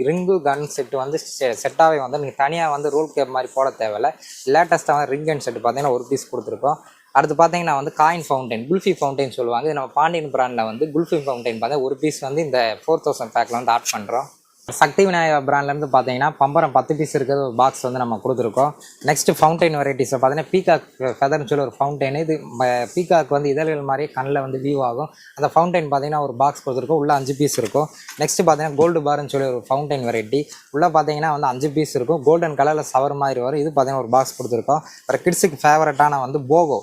ரிங்கு கன் செட்டு வந்து செட்டாகவே வந்து நீங்கள் தனியாக வந்து ரோல் கேப் மாதிரி போட தேவையில்லை. லேட்டஸ்ட்டாக வந்து ரிங் அண்ட் செட்டு பார்த்தீங்கன்னா ஒரு பீஸ் கொடுத்துருக்கோம். அடுத்து பார்த்தீங்கன்னா வந்து காயின் ஃபவுண்டைன், குல்ஃபி ஃபவுண்டைன் சொல்லுவாங்க. இது நம்ம பாண்டியன் பிராண்டில் வந்து குல்ஃபி ஃபவுண்டைன் பார்த்தீங்கன்னா ஒரு பீஸ் வந்து இந்த 4000 பேக்கில் வந்து ஆட் பண்ணுறோம். சக்தி விநாயகா பிராண்ட்லேருந்து பார்த்தீங்கன்னா பம்பரம் 10 பீஸ் இருக்கிறது ஒரு பாக்ஸ் வந்து நம்ம கொடுத்துருக்கோம். நெக்ஸ்ட்டு ஃபவுண்டைன் வெரைட்டிஸில் பார்த்தீங்கன்னா பீகாக் ஃபெதர்னு சொல்லி ஒரு ஃபவுண்டைன். இது பீகாக் வந்து இதழ்கள் மாதிரியே கண்ணில் வந்து வியூ ஆகும். அந்த ஃபவுண்டைன் பார்த்தீங்கன்னா ஒரு பாக்ஸ் கொடுத்துருக்கோம். உள்ளே 5 பீஸ் இருக்கும். நெக்ஸ்ட்டு பார்த்தீங்கன்னா கோல்டு பார்னு சொல்லி ஒரு ஃபவுண்டைன் வெரைட்டி. உள்ளே பார்த்தீங்கன்னா வந்து 5 பீஸ் இருக்கும். கோல்டன் கலரில் சவர் மாதிரி வரும். இது பார்த்தீங்கன்னா ஒரு பாக்ஸ் கொடுத்துருக்கோம். அப்புறம் கிட்ஸுக்கு ஃபேவரட்டான வந்து போகோ.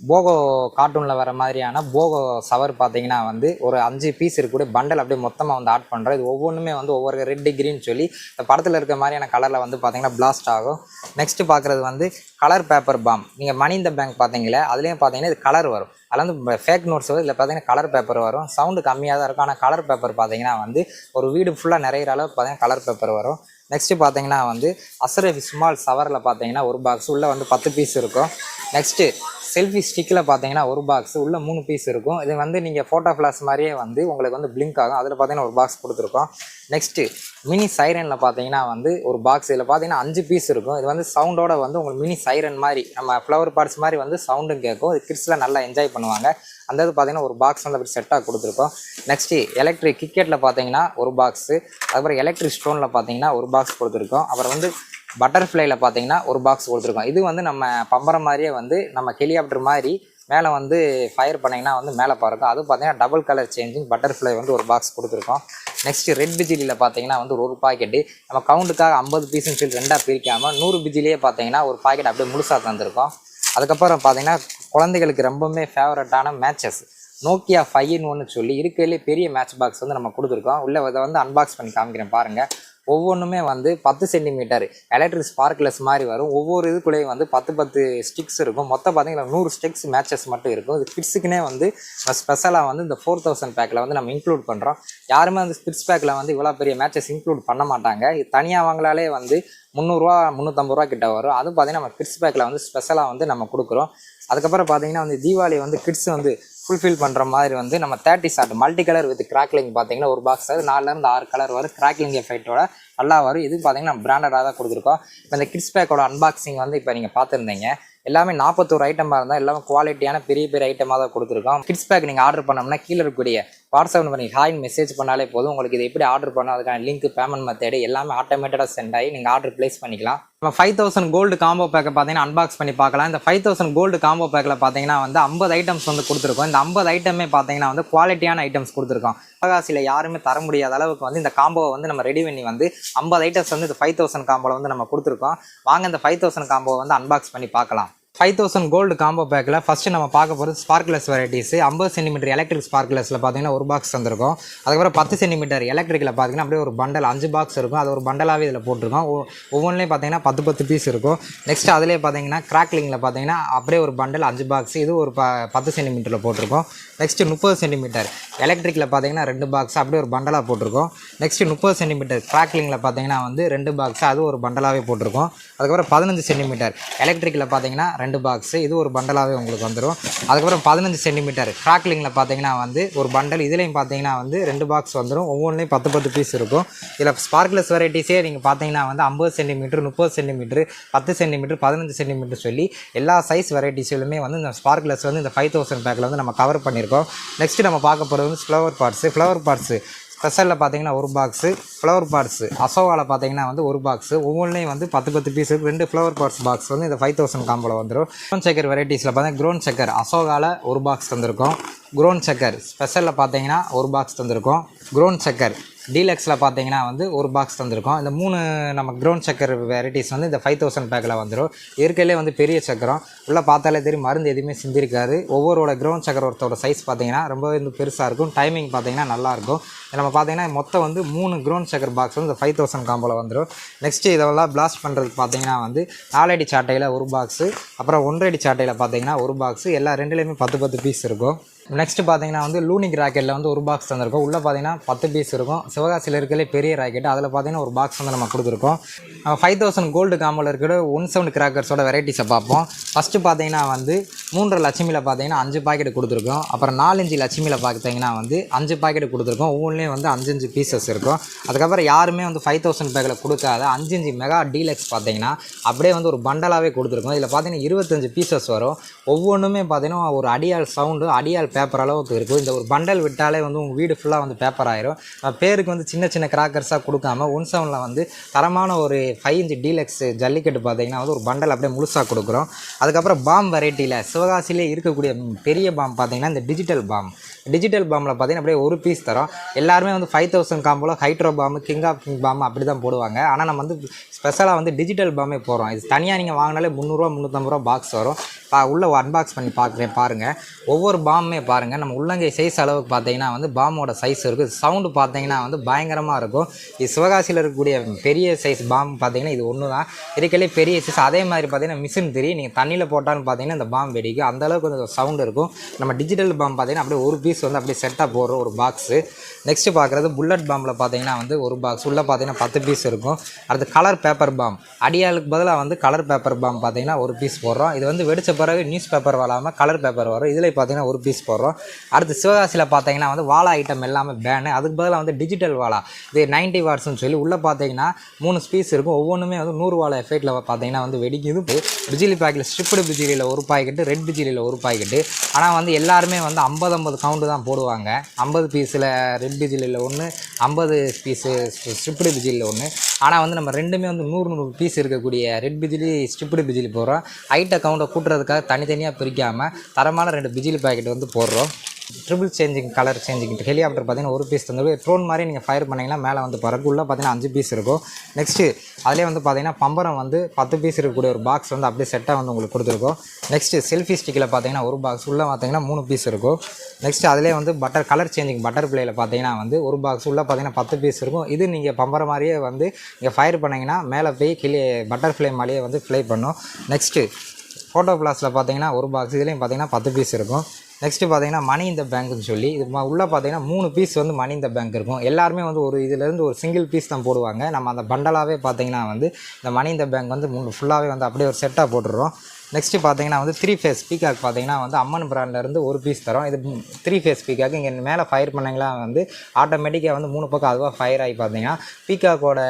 போகோ கார்ட்டூனில் வர மாதிரியான போகோ சவர் பார்த்தீங்கன்னா வந்து ஒரு 5 பீஸ் இருக்கக்கூடிய பண்டல் அப்படியே மொத்தமாக வந்து ஆட் பண்ணுறோம். இது ஒவ்வொன்றுமே வந்து ஒவ்வொரு ரெட் கிரீன் சொல்லி இந்த படத்தில் இருக்க மாதிரியான கலரில் வந்து பார்த்தீங்கன்னா பிளாஸ்ட் ஆகும். நெக்ஸ்ட்டு பார்க்குறது வந்து கலர் பேப்பர் பாம். நீங்கள் மணி இந்த பேங்க் பார்த்தீங்களே அதுலேயும் பார்த்தீங்கன்னா இது கலர் வரும். அதில் வந்து ஃபேக் நோட்ஸ் வரும். இதில் பார்த்தீங்கன்னா கலர் பேப்பர் வரும். சவுண்டு கம்மியாக தான் இருக்கும். ஆனால் கலர் பேப்பர் பார்த்தீங்கன்னா வந்து ஒரு வீடு ஃபுல்லாக நிறையிற அளவுக்கு பார்த்தீங்கன்னா கலர் பேப்பர் வரும். நெக்ஸ்ட்டு பார்த்தீங்கன்னா வந்து அசரஃபி ஸ்மால் சவரில் பார்த்தீங்கன்னா ஒரு பாக்ஸ் உள்ளே வந்து 10 பீஸ் இருக்கும். நெக்ஸ்ட்டு செல்ஃபி ஸ்டிக்கில் பார்த்தீங்கன்னா ஒரு பாக்ஸ் உள்ள 3 பீஸ் இருக்கும். இது வந்து நீங்கள் ஃபோட்டோ ஃப்ளாஷ் மாதிரியே வந்து உங்களுக்கு வந்து பிளிங்க் ஆகும். அதில் பார்த்தீங்கன்னா ஒரு பாக்ஸ் கொடுத்துருக்கோம். நெக்ஸ்ட்டு மினி சைரனில் பார்த்தீங்கன்னா வந்து ஒரு பாக்ஸ். இதில் பார்த்தீங்கன்னா 5 பீஸ் இருக்கும். இது வந்து சவுண்டோட வந்து உங்களுக்கு மினி சைரன் மாதிரி நம்ம ஃப்ளவர் பார்ட்ஸ் மாதிரி வந்து சவுண்டும் கேட்கும். இது கிட்ஸில் நல்லா என்ஜாய் பண்ணுவாங்க. அந்த இது பார்த்தீங்கன்னா ஒரு பாக்ஸ் வந்து அப்படி செட்டாக கொடுத்துருக்கோம். நெக்ஸ்ட்டு எலக்ட்ரிக் கிரிக்கெட்டில் பார்த்தீங்கன்னா ஒரு பாக்ஸு, அதுக்கப்புறம் எலக்ட்ரிக் ஸ்டோனில் பார்த்தீங்கன்னா ஒரு பாக்ஸ் கொடுத்துருக்கோம். அப்புறம் வந்து பட்டர்ஃப்ளைல பார்த்தீங்கன்னா ஒரு பாக்ஸ் கொடுத்துருக்கோம். இது வந்து நம்ம பம்பரம் மாதிரியே வந்து நம்ம ஹெலிகாப்டர் மாதிரி மேலே வந்து ஃபயர் பண்ணிங்கன்னா வந்து மேலே பறக்கும். அது பார்த்தீங்கன்னா டபுள் கலர் சேஞ்சிங் பட்டர்ஃப்ளை வந்து ஒரு பாக்ஸ் கொடுத்துருக்கோம். நெக்ஸ்ட்டு ரெட் பிஜிலியில் பார்த்தீங்கன்னா வந்து ஒரு பாக்கெட்டு நம்ம கவுண்டுக்காக 50 பீஸ்ன்னு சொல்லி 2ஆக பிரிக்காமல் 100 பிஜிலியே பார்த்தீங்கன்னா ஒரு பாக்கெட் அப்படியே முழுசாக தந்துருக்கோம். அதுக்கப்புறம் பார்த்தீங்கன்னா குழந்தைகளுக்கு ரொம்பவுமே ஃபேவரட்டான மேட்சஸ் நோக்கியா 5-in-1 சொல்லி இருக்கிறதுலே பெரிய மேட்ச் பாக்ஸ் வந்து நம்ம கொடுத்துருக்கோம். உள்ள இதை வந்து அன்பாக்ஸ் பண்ணி காமிக்கிறேன் பாருங்கள். ஒவ்வொன்றுமே வந்து 10 சென்டிமீட்டர் எலக்ட்ரிக் ஸ்பார்க்லெஸ் மாதிரி வரும். ஒவ்வொரு இதுக்குள்ளேயும் வந்து 10 ஸ்டிக்ஸ் இருக்கும். மொத்தம் பார்த்தீங்கன்னா 100 ஸ்டிக்ஸ் மேட்சஸ் மட்டும் இருக்கும். இது கிட்ஸுக்குனே வந்து ஸ்பெஷலாக வந்து இந்த 4000 பேக்கில் வந்து நம்ம இன்க்ளூட் பண்ணுறோம். யாருமே வந்து கிட்ஸ் பேக்கில் வந்து இவ்வளோ பெரிய மேட்சஸ் இன்க்ளூட் பண்ண மாட்டாங்க. இது தனியாக வாங்கலாலே வந்து 300 350 ரூபா கிட்ட வரும். அதுவும் பார்த்தீங்கன்னா நம்ம கிட்ஸ் பேக்கில் வந்து ஸ்பெஷலாக வந்து நம்ம கொடுக்குறோம். அதுக்கப்புறம் பார்த்தீங்கன்னா வந்து தீபாவளி வந்து கிட்ஸ் வந்து ஃபுல்ஃபில் பண்ணுற மாதிரி வந்து நம்ம 30 shot multi colour with crackling பார்த்தீங்கன்னா ஒரு பாக்ஸ் அது 4லேருந்து 6 கலர் வரும். கிராக்லிங் எஃபெக்டோட நல்லா வரும். இது பார்த்தீங்கன்னா பிராண்டடாக தான் கொடுத்துருக்கோம். இப்போ இந்த கிட்ஸ் பேக்கோட அன்பாக்சிங் வந்து இப்போ நீங்கள் பார்த்துருந்தீங்க. எல்லாமே 41 ஐட்டமாக இருந்தால் எல்லாமே குவாலிட்டியான பெரிய பெரிய ஐட்டமாக தான் கொடுத்துருக்கோம். கிட்ஸ் பேக் நீங்கள் ஆர்டர் பண்ணோம்னா கீழே இருக்கக்கூடிய வாட்ஸ்அப் பண்ணி ஹாய்னு மெசேஜ் பண்ணாலே போதும். உங்களுக்கு இது எப்படி ஆர்டர் பண்ணணும் அதுக்கான லிங்க் பேமெண்ட் மெத்தேடு எல்லாமே ஆட்டோமேட்டடாக சென்ட் ஆகி நீங்கள் ஆர்டர் ப்ளேஸ் பண்ணிக்கலாம். நம்ம 5000 கோல்டு காம்போ பேக்கை பார்த்தீங்கன்னா அன்பாக்ஸ் பண்ணி பார்க்கலாம். இந்த 5000 கோல்டு காம்போ பேக்கில் பார்த்தீங்கன்னா வந்து 50 ஐட்டம்ஸ் வந்து கொடுத்துருக்கோம். இந்த 50 ஐட்டமே பார்த்தீங்கன்னா வந்து குவாலிட்டியான ஐட்டம்ஸ் கொடுத்துருக்கோம். சிவகாசியில் யாருமே தர முடியாத அளவுக்கு வந்து இந்த காம்போவை வந்து நம்ம ரெடி பண்ணி வந்து 50 ஐட்டம்ஸ் வந்து இந்த 5000 காம்போவில் வந்து நம்ம கொடுத்துருக்கோம். வாங்க இந்த 5000 காம்போவை வந்து அன்பாக்ஸ் பண்ணி பார்க்கலாம். 5000 கோல்டு காம்போ பேக்கில் ஃபஸ்ட்டு நம்ம பார்க்க போகிறது ஸ்பார்க்லெஸ் வெரைட்டிஸ். 50 சென்டிமீட்டர் எலக்ட்ரிக் ஸ்பார்க்லெஸில் பார்த்தீங்கன்னா ஒரு பாக்ஸ் வந்திருக்கும். அதுக்கப்புறம் 10 சென்டிமீட்டர் எலக்ட்ரிக்கில் பார்த்தீங்கன்னா அப்படியே ஒரு பண்டல் 5 பாக்ஸ் இருக்கும். அது ஒரு பண்டலாகவே இதில் போட்டிருக்கோம். ஒவ்வொன்றிலையும் பார்த்தீங்கன்னா 10 பீஸ் இருக்கும். நெக்ஸ்ட் அதிலே பார்த்தீங்கன்னா கிராக்லிங்கில் பார்த்தீங்கன்னா அப்படியே ஒரு பண்டல் 5 பாக்ஸ் இது ஒரு 10 சென்டிமீட்டரில் போட்டிருக்கோம். நெக்ஸ்ட்டு 30 சென்டிமீட்டர் எலக்ட்ரிக்கில் பார்த்தீங்கன்னா 2 பாக்ஸ் அப்படியே ஒரு பண்டலாக போட்டிருக்கோம். நெக்ஸ்ட்டு 30 சென்டிமீட்டர் கிராக்லிங்கில் பார்த்தீங்கன்னா வந்து 2 பாக்ஸ் அது ஒரு பண்டலாகவே போட்டிருக்கோம். அதுக்கப்புறம் 15 சென்டிமீட்டர் எலக்ட்ரிக்கில் பார்த்தீங்கன்னா 2 பாக்ஸ் இது ஒரு பண்டலாகவே உங்களுக்கு வந்துடும். அதுக்கப்புறம் 15 சென்டிமீட்டர் கிராக்லிங்கில் பார்த்தீங்கன்னா வந்து ஒரு பண்டல் இதுலேயும் பார்த்தீங்கன்னா வந்து 2 பாக்ஸ் வந்துடும். ஒவ்வொன்றிலையும் 10 பீஸ் இருக்கும். இதில் ஸ்பார்க்லெஸ் வெரைட்டிஸே நீங்கள் பார்த்தீங்கன்னா வந்து 50 சென்டிமீட்டர் 30 சென்டிமீட்டர் 10 சென்டிமீட்டர் 15 சென்டிமீட்டர் சொல்லி எல்லா சைஸ் வெரைட்டிஸ்லையுமே வந்து இந்த ஸ்பார்க்லெஸ் வந்து இந்த 5000 பேக்கில் வந்து நம்ம கவர் பண்ணியிருக்கோம். நெக்ஸ்ட்டு நம்ம பார்க்க போகிறது வந்து ஃப்ளவர் பார்ட்ஸு ஸ்பெஷலில் பார்த்தீங்கன்னா ஒரு பாக்ஸு ஃப்ளவர் பார்ட்ஸு அசோவாவில் பார்த்தீங்கன்னா வந்து ஒரு பாக்ஸு ஒவ்வொன்றிலையும் வந்து 10 பீஸ் இருக்குது. 2 ஃப்ளவர் பார்ட்ஸ் பாக்ஸ் வந்து இந்த 5000 காம்போவில் வந்துடும். க்ரோன் செக்கர் வெரைட்டிஸில் பார்த்தீங்கன்னா க்ரோன் செக்கர் அசோகாவில் ஒரு பாக்ஸ் தந்திருக்கோம். க்ரோன் செக்கர் ஸ்பெஷலில் பார்த்தீங்கன்னா ஒரு பாக்ஸ் தந்திருக்கோம். க்ரோன் செக்கர் டீலக்ஸில் பார்த்தீங்கன்னா வந்து ஒரு பாக்ஸ் தந்திருக்கோம். இந்த 3 நம்ம க்ரோன் சக்கர் வெரைட்டிஸ் வந்து இந்த 5000 பேக்கில் வந்துடும். இயற்கையிலே வந்து பெரிய சக்கரம் உள்ளே பார்த்தாலே தெரியும் மருந்து எதுவுமே சிந்திருக்காது. ஒவ்வொருவோட க்ரோன் சக்கர் ஒருத்தோட சைஸ் பார்த்தீங்கன்னா ரொம்பவே வந்து பெருசாக இருக்கும். டைமிங் பார்த்தீங்கன்னா நல்லாயிருக்கும். நம்ம பார்த்தீங்கன்னா மொத்தம் வந்து 3 க்ரோன் சக்கர் பாக்ஸ் வந்து இந்த 5000 காம்போவில் வந்துடும். நெக்ஸ்ட்டு இதெல்லாம் பிளாஸ்ட் பண்ணுறதுக்கு பார்த்தீங்கன்னா வந்து 4 அடி சாட்டையில் ஒரு பாக்ஸு அப்புறம் 1 அடி சாட்டையில் பார்த்தீங்கன்னா ஒரு பாக்ஸு எல்லா ரெண்டுலேயுமே 10 பீஸ் இருக்கும். நெக்ஸ்ட்டு பார்த்தீங்கன்னா வந்து லூனிக் ராக்கெட்டில் வந்து ஒரு பாக்ஸ் தந்திருக்கோம். உள்ளே பார்த்தீங்கன்னா 10 பீஸ் இருக்கும். சிவகாசியில் இருக்கிறதுலே பெரிய ராக்கெட் அதில் பார்த்தீங்கன்னா ஒரு பாக்ஸ் வந்து நம்ம கொடுத்துருக்கோம். 5000 கோல்டு காம்போவில் இருக்கிற 1 சவுண்ட் கிராக்கர்ஸோட வெரைட்டிஸை பார்ப்போம். ஃபஸ்ட்டு பார்த்தீங்கன்னா வந்து 3 லட்சுமியில் பார்த்தீங்கன்னா 5 பாக்கெட் கொடுத்துருக்கோம். அப்புறம் 4 லட்சுமியில் பார்த்தீங்கன்னா வந்து 5 பாக்கெட் கொடுத்துருக்கோம். ஒவ்வொன்றிலையும் வந்து 5 பீசஸ் இருக்கும். அதுக்கப்புறம் யாருமே வந்து 5000 பேக்கில் கொடுக்காத 5 மெகா டீலக்ஸ் பார்த்தீங்கன்னா அப்படியே வந்து ஒரு பண்டலாகவே கொடுத்துருக்கோம். இதில் பார்த்தீங்கன்னா 25 பீசஸ் வரும். ஒவ்வொன்றுமே பார்த்தீங்கன்னா ஒரு அடியால் சவுண்டு அடியால் பேப்பர் அளவுக்கு இருக்கும். இந்த ஒரு பண்டல் விட்டாலே வந்து உங்கள் வீடு ஃபுல்லாக வந்து பேப்பர் ஆயிரும். பேருக்கு வந்து சின்ன சின்ன கிராக்கர்ஸாக கொடுக்காம 17 வந்து தரமான ஒரு 5 இன்ச் டீலக்ஸ் ஜல்லிக்கட்டு பார்த்தீங்கன்னா வந்து ஒரு பண்டல் அப்படியே முழுசாக கொடுக்குறோம். அதுக்கப்புறம் பாம் வெரைட்டியில் சிவகாசியிலே இருக்கக்கூடிய பெரிய பாம் பார்த்தீங்கன்னா இந்த டிஜிட்டல் பாம் பார்த்தீங்கன்னா அப்படியே ஒரு பீஸ் தரோம். எல்லாருமே வந்து 5000 காம்போல hydro bomb, king of king bomb அப்படி தான் போடுவாங்க. ஆனால் நம்ம வந்து ஸ்பெஷலாக வந்து டிஜிட்டல் பாமே போடுறோம். இது தனியாக நீங்கள் வாங்கினாலே 300 350 பாக்ஸ் வரும். உள்ளே அன்பாக்ஸ் பண்ணி பாருங்கள். ஒவ்வொரு பாமுமே பாருங்கள். நம்ம உள்ளங்கை சைஸ் அளவுக்கு பார்த்தீங்கன்னா வந்து பாமோட சைஸ் இருக்குது. சவுண்டு பார்த்தீங்கன்னா வந்து பயங்கரமாக இருக்கும். இது சிவகாசியில் இருக்கக்கூடிய பெரிய சைஸ் பாம் பார்த்தீங்கன்னா இது ஒன்று தான் இருக்கலே பெரிய சைஸ். அதே மாதிரி பார்த்தீங்கன்னா மிஷின் தெரியும், நீங்கள் தண்ணியில் போட்டான்னு பார்த்தீங்கன்னா இந்த பாம் வெடிக்கும். அந்தளவுக்கு கொஞ்சம் சவுண்டு இருக்கும். நம்ம டிஜிட்டல் பாம் பார்த்தீங்கன்னா அப்படியே ஒரு பீஸ் வந்து அப்படியே செட்டாக போடுறோம் ஒரு பாக்ஸு. நெக்ஸ்ட்டு பார்க்குறது புல்லட் பாம்பில் பார்த்தீங்கன்னா வந்து ஒரு பாக்ஸ் உள்ளே பார்த்தீங்கன்னா 10 பீஸ் இருக்கும். அடுத்து கலர் பேப்பர் பாம், அடியாளுக்கு பதிலாக வந்து கலர் பேப்பர் பாம் பார்த்தீங்கன்னா ஒரு பீஸ் போடுறோம். இது வந்து வெடிச்ச பிறகு நியூஸ் பேப்பர் வராமல் கலர் பேப்பர் வரும். இதில் பார்த்தீங்கன்னா ஒரு பீஸ் போடுறோம். அடுத்து சிவகாசியில் பார்த்தீங்கன்னா வந்து வாழா ஐட்டம் எல்லாமே பேனு. அதுக்கு பதிலாக வந்து டிஜிட்டல் வாழா, இது 90 வாட்ஸ்னு சொல்லி உள்ளே பார்த்தீங்கன்னா 3 பீஸ் இருக்கும். ஒவ்வொன்றுமே வந்து 100 வாழை எஃபெக்டில் பார்த்தீங்கன்னா வந்து வெடிக்குது. பிஜிலி பேக்கில் ஸ்ட்ரிப்டு பிஜிலியில் ஒரு பாக்கெட்டு, ரெட் பிஜிலியில் ஒரு பாக்கெட்டு. ஆனால் வந்து எல்லாருமே வந்து 50 கவுண்டு தான் போடுவாங்க. 50 பீஸில் ரெட் பிஜிலியில் ஒன்று, 50 பீஸு ஸ்ட்ரிப்டு பிஜிலியில் ஒன்று. ஆனால் வந்து நம்ம ரெண்டுமே வந்து 100 பீஸ் இருக்கக்கூடிய ரெட் பிஜிலி, ஸ்ட்ரிப்டு பிஜிலி போடுறோம். ஐட்ட கவுண்டை கூட்டுறதுக்காக தனித்தனியாக பிரிக்காமல் தரமான 2 பிஜிலி பாக்கெட் வந்து போடுறோம். Triple changing colour changing helicopter பார்த்தீங்கன்னா ஒரு பீஸ் தந்து ட்ரோன் மாதிரி நீங்கள் ஃபயர் பண்ணிங்கன்னா மேலே வந்து பறக்கு. உள்ளே பார்த்தீங்கன்னா 5 பீஸ் இருக்கும். நெக்ஸ்ட்டு அதிலே வந்து பார்த்தீங்கன்னா பம்பரம் வந்து 10 பீஸ் இருக்கக்கூடிய ஒரு பாக்ஸ் வந்து அப்படியே செட்டாக வந்து உங்களுக்கு கொடுத்துருக்கோம். நெக்ஸ்ட்டு செல்ஃபி ஸ்டிக்கில் பார்த்தீங்கன்னா ஒரு பாக்ஸ் உள்ளே பார்த்தீங்கன்னா 3 பீஸ் இருக்கும். நெக்ஸ்ட்டு அதிலே வந்து கலர் சேஞ்சிங் பட்டர் பிளேயில் பார்த்தீங்கன்னா வந்து ஒரு பாக்ஸ் உள்ளே பார்த்தீங்கன்னா 10 பீஸ் இருக்கும். இது நீங்கள் பம்பரம் மாதிரியே வந்து நீங்கள் ஃபயர் பண்ணிங்கன்னா மேலே போய் பட்டர் ஃப்ளே மாதிரியே வந்து ஃப்ளை பண்ணும். நெக்ஸ்ட்டு ஃபோட்டோ பிளாஸில் பார்த்தீங்கன்னா ஒரு பாக்ஸ், இதுலேயும் பார்த்தீங்கன்னா 10 பீஸ் இருக்கும். நெக்ஸ்ட்டு பார்த்தீங்கன்னா மணி இந்த பேங்க்னு சொல்லி இது உள்ளே பார்த்தீங்கன்னா 3 பீஸ் வந்து மணி இந்த பேங்க் இருக்கும். எல்லாருமே வந்து ஒரு இதிலேருந்து ஒரு சிங்கிள் பீஸ் தான் போடுவாங்க. நம்ம அந்த பண்டலாகவே பார்த்தீங்கன்னா வந்து இந்த மணி இந்த பேங்க் வந்து ஃபுல்லாகவே வந்து அப்படியே ஒரு செட்டாக போட்டுடுறோம். நெக்ஸ்ட்டு பார்த்தீங்கன்னா வந்து 3 ஃபேஸ் பீகாக் பார்த்தீங்கன்னா வந்து அம்மன் பிராண்ட்லேருந்து ஒரு பீஸ் தரோம். இது 3 ஃபேஸ் பீகாக். இங்கே மேலே ஃபயர் பண்ணிங்களா வந்து ஆட்டோமேட்டிக்காக வந்து 3 பக்கம் அதுவாக ஃபயர் ஆகி பார்த்தீங்கன்னா பீகாக்கோட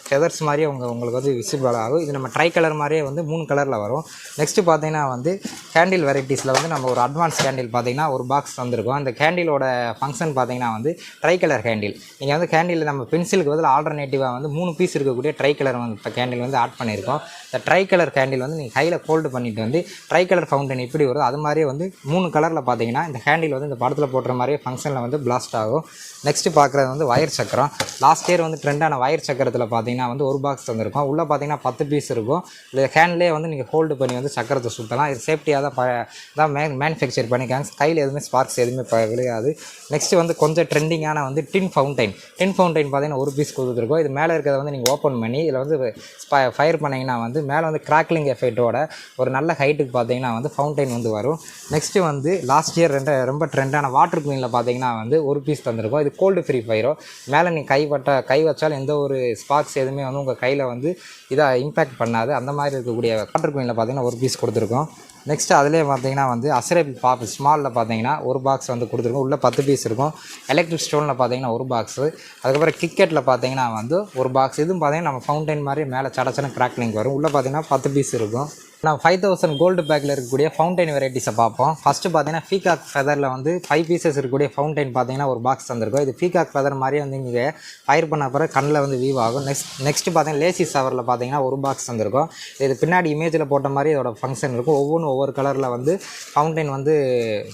ஃபெதர்ஸ் மாதிரியே உங்களுக்கு வந்து விசிபிள் ஆகும். இது நம்ம ட்ரை கலர் மாதிரியே வந்து 3 கலரில் வரும். நெக்ஸ்ட்டு பார்த்தீங்கன்னா வந்து கேண்டில் வெரைட்டிஸில் வந்து நம்ம ஒரு அட்வான்ஸ் கேண்டில் பார்த்தீங்கன்னா ஒரு பாக்ஸ் வந்திருக்கும். அந்த கேண்டிலோட ஃபங்க்ஷன் பார்த்தீங்கன்னா வந்து ட்ரை கலர் கேண்டில். நீங்கள் வந்து கேண்டில் நம்ம பென்சிலுக்கு பதில் ஆல்டர்னேட்டிவாக வந்து 3 பீஸ் இருக்கக்கூடிய ட்ரை கலர் வந்து இப்போ கேண்டில் வந்து ஆட் பண்ணியிருக்கோம். இந்த ட்ரை கலர் கேண்டில் வந்து நீங்கள் கையில் ஹோல்டு பண்ணிட்டு வந்து ட்ரை கலர் ஃபவுண்டன் எப்படி வருது அது மாதிரியே வந்து 3 கலரில் பார்த்தீங்கன்னா இந்த ஹேண்டில் வந்து இந்த படத்தில் போடுற மாதிரியே ஃபங்க்ஷனில் வந்து பிளாஸ்ட் ஆகும். நெக்ஸ்ட்டு பார்க்குறது வந்து வயர் சக்கரம். லாஸ்ட் இயர் வந்து ட்ரெண்டான வயர் சக்கரத்தில் பார்த்தீங்கன்னா வந்து ஒரு பாக்ஸ் வந்துருக்கும். உள்ளே பார்த்தீங்கன்னா 10 பீஸ் இருக்கும். இந்த ஹேண்ட்லேயே வந்து நீங்கள் ஹோல்டு பண்ணி வந்து சக்கரத்தை சுற்றலாம். இது சேஃப்டியாக தான் மேனுஃபேக்சர் பண்ணிக்காங்க. கையில் எதுவுமே ஸ்பார்க்ஸ் எதுவுமே விளையாது. நெக்ஸ்ட்டு வந்து கொஞ்சம் ட்ரெண்டிங்கான வந்து டின் ஃபவுண்டைன் பார்த்தீங்கன்னா ஒரு பீஸ் கொடுத்துருக்கோம். இது மேலே இருக்கிறத வந்து நீங்கள் ஓப்பன் பண்ணி இதில் வந்து ஃபயர் பண்ணிங்கன்னா வந்து மேலே வந்து கிராக்லிங் எஃபெக்டோட ஒரு நல்ல ஹைட்டுக்கு பார்த்தீங்கன்னா வந்து ஃபவுண்டைன் வந்து வரும். நெக்ஸ்ட்டு வந்து லாஸ்ட் இயர் ரொம்ப ட்ரெண்டான வாட்டர் குயினில் பார்த்தீங்கன்னா வந்து ஒரு பீஸ் தந்திருக்கும். இது கோல்டு ஃப்ரீ ஃபயரோ. மேலே நீ கை வச்சாலும் எந்த ஒரு ஸ்பார்க்ஸ் எதுவுமே வந்து உங்கள் கையில் வந்து இதாக இம்பேக்ட் பண்ணாது. அந்த மாதிரி இருக்கக்கூடிய வாட்டர் குயினில் பார்த்தீங்கன்னா ஒரு பீஸ் கொடுத்துருக்கோம். நெக்ஸ்ட்டு அதிலே பார்த்தீங்கன்னா வந்து அசரேபிள் பாப் ஸ்மாலில் பார்த்தீங்கன்னா ஒரு பாக்ஸ் வந்து கொடுத்துருக்கோம். உள்ளே 10 பீஸ் இருக்கும். எலக்ட்ரிக் ஸ்டோனில் பார்த்தீங்கன்னா ஒரு பாக்ஸு. அதுக்கப்புறம் கிரிக்கெட்டில் பார்த்தீங்கன்னா வந்து ஒரு பாக்ஸ். இதுவும் பார்த்தீங்கன்னா நம்ம ஃபவுண்டைன் மாதிரி மேலே சடச்சன கிராக்லிங் வரும். உள்ளே பார்த்தீங்கன்னா 10 பீஸ் இருக்கும். நான் 5000 கோல்டு பேக்கில் இருக்கக்கூடிய ஃபவுண்டைன் வெரைட்டிஸை பார்ப்போம். ஃபஸ்ட்டு பார்த்தீங்கன்னா பீகாக் ஃபெதரில் வந்து 5 பீசஸ் இருக்கக்கூடிய ஃபவுண்டைன் பார்த்தீங்கன்னா ஒரு பாக்ஸ் தந்திருக்கும். இது பீகாக் ஃபெதர் மாதிரியே வந்து இங்கே ஃபயர் பண்ண பிறகு கண்ணில் வந்து வியூ ஆகும். நெக்ஸ்ட்டு பார்த்தீங்கன்னா லேசி சவரில் பார்த்தீங்கன்னா ஒரு பாக்ஸ் தந்திருக்கும். இது பின்னாடி இமேஜில் போட்ட மாதிரி இதோட ஃபங்க்ஷன் இருக்கும். ஒவ்வொரு கலரில் வந்து ஃபவுண்டைன் வந்து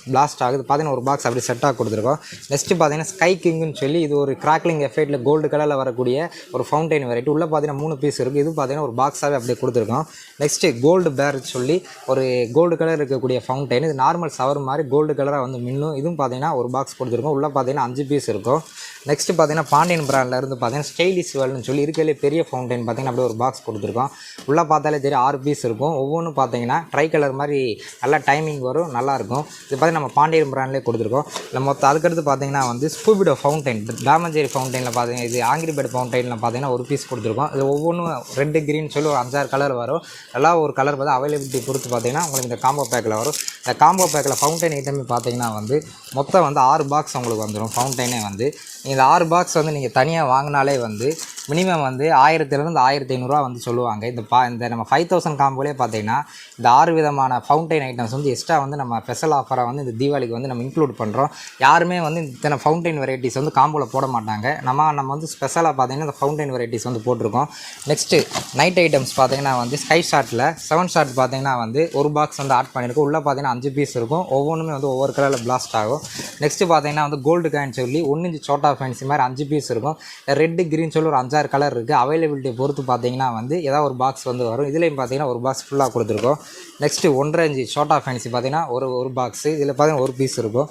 பிளாஸ்ட் ஆகுது. பார்த்தீங்கன்னா ஒரு பாக்ஸ் அப்படி செட்டாக கொடுத்துருக்கோம். நெக்ஸ்ட்டு பார்த்தீங்கன்னா ஸ்கை கிங்குன்னு சொல்லி இது ஒரு கிராக்லிங் எஃபெக்ட்டில் கோல்டு கலரில் வரக்கூடிய ஒரு ஃபவுண்டைன் வெரைட்டி. உள்ளே பார்த்தீங்கன்னா 3 பீஸ் இருக்குது. இது பார்த்தீங்கன்னா ஒரு பாக்ஸாகவே அப்படியே கொடுத்துருக்கோம். நெக்ஸ்ட்டு கோல்டு பேர் சொல்லி ஒரு கோல்டு கலர் இருக்கக்கூடிய ஃபவுண்டைன். இது நார்மல் சவர் மாதிரி கோல்டு கலராக வந்து மின்னும். இதுவும் பார்த்தீங்கன்னா ஒரு பாக்ஸ் கொடுத்துருக்கோம். உள்ளே பார்த்தீங்கன்னா 5 பீஸ் இருக்கும். நெக்ஸ்ட்டு பார்த்தீங்கன்னா பாண்டியன் பிராண்ட்லேருந்து பார்த்தீங்கன்னா ஸ்டைலிஷ் வேர்ல்டுன்னு சொல்லி இருக்கிறதுலே பெரிய ஃபவுண்டைன் பார்த்தீங்கன்னா அப்படியே ஒரு பாக்ஸ் கொடுத்துருக்கோம். உள்ளே பார்த்தாலே தெரியும் 6 பீஸ் இருக்கும். ஒவ்வொன்றும் பார்த்தீங்கன்னா ட்ரை கலர் மாதிரி நல்லா டைமிங் வரும், நல்லாயிருக்கும். இது பார்த்தீங்கன்னா நம்ம பாண்டியன் பிராண்ட்லேயே கொடுத்துருக்கோம். இல்லை மொத்தம் அதுக்கடுத்து பார்த்தீங்கன்னா வந்து ஸ்கூபிடோ ஃபவுண்டைன், டாமஞ்சேரி ஃபவுண்டைனில் பார்த்தீங்கன்னா இது ஆங்கிரி பேர்ட் ஃபவுண்டைனில் பார்த்தீங்கன்னா ஒரு பீஸ் கொடுத்துருக்கோம். இது ஒவ்வொன்றும் ரெட்டு க்ரீன் சொல்லி ஒரு 5-6 கலர் வரும். நல்லா ஒரு கலர் பார்த்தா அதாவது அவைலபிலிட்டி பொறுத்து பார்த்தீங்கன்னா உங்களுக்கு இந்த காம்போ பேக்கில் வரும். இந்த காம்போ பேக்கில் ஃபவுண்டைன் ஐட்டமே பார்த்தீங்கன்னா வந்து மொத்தம் வந்து 6 பாக்ஸ் உங்களுக்கு வந்துடும். ஃபவுண்டைனே வந்து இந்த 6 பாக்ஸ் வந்து நீங்கள் தனியாக வாங்கினாலே வந்து மினிமம் வந்து 1000லேருந்து 1500 வந்து சொல்லுவாங்க. இந்த நம்ம 5000 காம்போலே பார்த்தீங்கன்னா இந்த 6 விதமான ஃபவுண்டைன் ஐட்டம்ஸ் வந்து எக்ஸ்ட்ரா வந்து நம்ம ஸ்பெஷல் ஆஃபராக வந்து இந்த தீபாவளிக்கு வந்து நம்ம இன்க்ளூட் பண்ணுறோம். யாருமே வந்து இத்தனை ஃபவுண்டைன் வெரைட்டிஸ் வந்து காம்போவில் போட மாட்டாங்க. நம்ம வந்து ஸ்பெஷலாக பார்த்தீங்கன்னா இந்த ஃபவுண்டைன் வெரைட்டிஸ் வந்து போட்டிருக்கோம். நெக்ஸ்ட்டு நைட் ஐட்டம்ஸ் பார்த்தீங்கன்னா வந்து ஸ்கை ஷாட்டில் 7 ஷாட் பார்த்தீங்கன்னா வந்து ஒரு பாக்ஸ் வந்து ஆட் பண்ணியிருக்கோம். உள்ளே பார்த்தீங்கன்னா 5 பீஸ் இருக்கும். ஒவ்வொன்றுமே வந்து ஒவ்வொரு கலரில் பிளாஸ்ட் ஆகும். நெக்ஸ்ட்டு பார்த்தீங்கன்னா வந்து கோல்டு காயின் சொல்லி 1 இன்ச் சோட்டா ஃபேன்சி மாதிரி 5 பீஸ் இருக்கும். ரெட்டு க்ரீன் சொல்லி ஒரு 5-6 கலர் இருக்குது. அவைலபிலிட்டி பொறுத்து பார்த்தீங்கன்னா வந்து ஏதாவது ஒரு பாக்ஸ் வந்து வரும். இதுலேயும் பார்த்தீங்கன்னா ஒரு பாக்ஸ் ஃபுல்லாக கொடுத்துருக்கோம். நெக்ஸ்ட்டு 1.5 இன்ச் சோட்டா ஃபேன்சி பார்த்தீங்கன்னா ஒரு பாக்ஸு இதில் பார்த்தீங்கன்னா ஒரு பீஸ் இருக்கும்.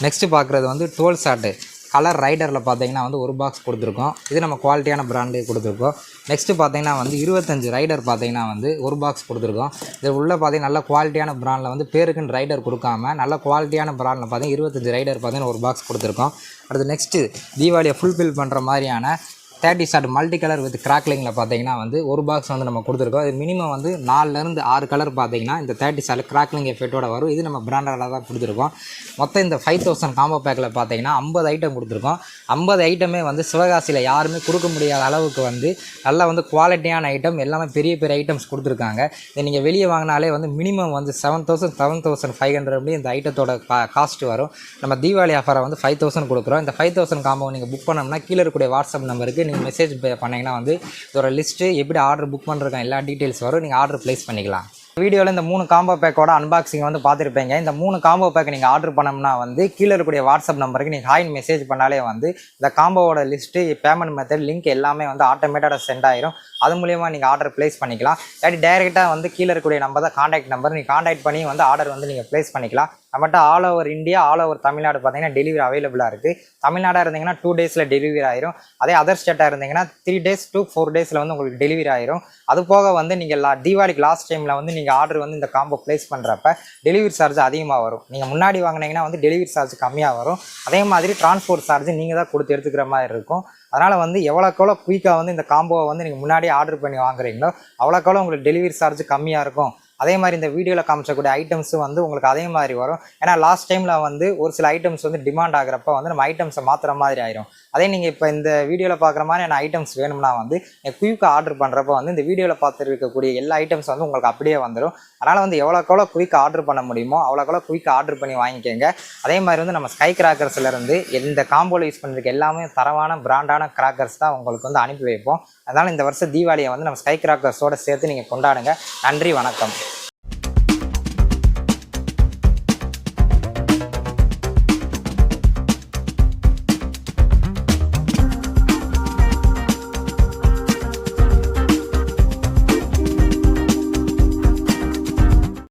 நெக்ஸ்ட்டு பார்க்குறது வந்து 12 ஷாட்டு கலர் ரைடரில் பார்த்தீங்கன்னா வந்து ஒரு பாக்ஸ் கொடுத்துருக்கோம். இது நம்ம குவாலிட்டியான பிராண்டு கொடுத்துருக்கோம். நெக்ஸ்ட்டு பார்த்தீங்கன்னா வந்து 25 ரைடர் பார்த்தீங்கன்னா வந்து ஒரு பாக்ஸ் கொடுத்துருக்கோம். இது உள்ளே பார்த்தீங்கன்னா நல்ல குவாலிட்டியான பிராண்டில் வந்து பேருக்குன்னு ரைடர் கொடுக்காம நல்ல குவாலிட்டியான பிராண்டில் பார்த்தீங்கன்னா 25 ரைடர் பார்த்தீங்கன்னா ஒரு பாக்ஸ் கொடுத்துருக்கோம். அடுத்து நெக்ஸ்ட்டு தீபாவளியை ஃபுல்ஃபில் பண்ணுற மாதிரியான 30 ஷாட் மல்டி கலர் வித் கிராக்லிங்கில் பார்த்தீங்கன்னா வந்து ஒரு பாக்ஸ் வந்து நம்ம கொடுத்துருக்கோம். இது மினிமம் வந்து 4லேருந்து 6 கலர் பார்த்தீங்கன்னா இந்த 30 ஷாட் கிராக்லிங் எஃபெக்டோட வரும். இது நம்ம பிராண்டடாக தான் கொடுத்துருக்கோம். மொத்தம் இந்த 5000 காம்போ பேக்கில் பார்த்தீங்கன்னா 50 ஐட்டம் கொடுத்துருக்கோம். 50 ஐட்டமே வந்து சிவகாசியில் யாருமே கொடுக்க முடியாத அளவுக்கு வந்து நல்லா வந்து குவாலிட்டியான ஐட்டம் எல்லாமே பெரிய பெரிய ஐட்டம்ஸ் கொடுத்துருக்காங்க. இதை நீங்கள் வெளியே வாங்கினாலே வந்து மினிமம் வந்து 7500 இந்த ஐட்டத்தோட காஸ்ட் வரும். நம்ம தீபாவளி ஆஃபரை வந்து 5000 கொடுக்குறோம். இந்த 5000 காம்போ நீங்கள் புக் பண்ணோம்னா கீழே இருக்கக்கூடிய வாட்ஸ்அப் நம்பருக்கு நீங்கள் மெசேஜ் பண்ணிங்கன்னா வந்து இதோட லிஸ்ட்டு எப்படி ஆர்டர் புக் பண்ணுறதுக்கு எல்லா டீட்டெயில்ஸ் வரும். நீங்கள் ஆர்டர் ப்ளேஸ் பண்ணிக்கலாம். வீடியோவில் இந்த 3 காம்போ பேக்கோட அன்பாக்சிங் வந்து பார்த்துருப்பீங்க. இந்த 3 காம்போ பேக் நீங்கள் ஆர்டர் பண்ணோம்னா வந்து கீழே இருக்கக்கூடிய வாட்ஸ்அப் நம்பருக்கு நீங்கள் ஹாய்னு மெசேஜ் பண்ணாலே வந்து இந்த காம்போவோட லிஸ்ட்டு பேமெண்ட் மெத்தட் லிங்க் எல்லாமே வந்து ஆட்டோமேட்டடாக சென்ட் ஆயிரும். அது மூலியமாக நீங்கள் ஆர்டர் ப்ளேஸ் பண்ணிக்கலாம். இல்லாட்டி டைரெக்டாக வந்து கீழே இருக்கக்கூடிய நம்பர் தான் காண்டாக்ட் நம்பர். நீங்கள் காண்டாக்ட் பண்ணி வந்து ஆர்டர் வந்து நீங்கள் ப்ளேஸ் பண்ணிக்கலாம். நம்மகிட்ட all over India all over Tamil Nadu பார்த்தீங்கன்னா டெலிவரி அவைலபிளாக இருக்குது. தமிழ்நாடாக இருந்தீங்கன்னா 2 டேஸில் டெலிவரி ஆயிரும். அதே அதர் ஸ்டேட்டாக இருந்தீங்கன்னா 3 days to 4 days வந்து உங்களுக்கு டெலிவரி ஆயிரும். அது போக வந்து நீங்கள் தீபாவளிக்கு லாஸ்ட் டைமில் வந்து நீங்கள் ஆர்டர் வந்து இந்த காம்போ ப்ளேஸ் பண்ணுறப்ப டெலிவரி சார்ஜ் அதிகமாக வரும். நீங்கள் முன்னாடி வாங்கினீங்கன்னா வந்து டெலிவரி சார்ஜ் கம்மியாக வரும். அதே மாதிரி டிரான்ஸ்போர்ட் சார்ஜ் நீங்கள் தான் கொடுத்து எடுத்துக்கிற மாதிரி இருக்கும். அதனால் வந்து எவ்வளோக்கெவ்வளோ குயிக்காக வந்து இந்த காம்போவை வந்து நீங்கள் முன்னாடியே ஆர்டர் பண்ணி வாங்குறீங்களோ அவ்வளோக்கெவ்வளோ உங்களுக்கு டெலிவரி சார்ஜ் கம்மியாக இருக்கும். அதே மாதிரி இந்த வீடியோவில் காமிச்சக்கூடிய ஐட்டம்ஸும் வந்து உங்களுக்கு அதே மாதிரி வரும். ஏன்னா லாஸ்ட் டைமில் வந்து ஒரு சில ஐட்டம்ஸ் வந்து டிமாண்ட் ஆகிறப்ப வந்து நம்ம ஐட்டம்ஸை மாற்றுற மாதிரி ஆயிரும். அதே நீங்கள் இப்போ இந்த வீடியோவில் பார்க்குற மாதிரி எனக்கு ஐட்டம்ஸ் வேணும்னா வந்து குயிக்காக ஆர்டர் பண்ணுறப்ப வந்து இந்த வீடியோவில் பார்த்துருக்கக்கூடிய எல்லா ஐட்டம்ஸ் வந்து உங்களுக்கு அப்படியே வந்துடும். அதனால் வந்து எவ்வளோக்கெவ்வளோ குயிக்காக ஆர்டர் பண்ண முடியுமோ அவ்வளோக்கெவ்வளோ குயிக்காக ஆர்டர் பண்ணி வாங்கிக்கோங்க. அதே மாதிரி வந்து நம்ம ஸ்கை கிராக்கர்ஸ்லேருந்து இந்த காம்போவில் யூஸ் பண்ணுறதுக்கு எல்லாமே தரமான பிராண்டான கிராக்கர்ஸ் தான் உங்களுக்கு வந்து அனுப்பி வைப்போம். அதனால் இந்த வருஷம் தீபாவளியை வந்து நம்ம ஸ்கை கிராக்கர்ஸோடு சேர்த்து நீங்கள் கொண்டாடுங்க. நன்றி, வணக்கம்.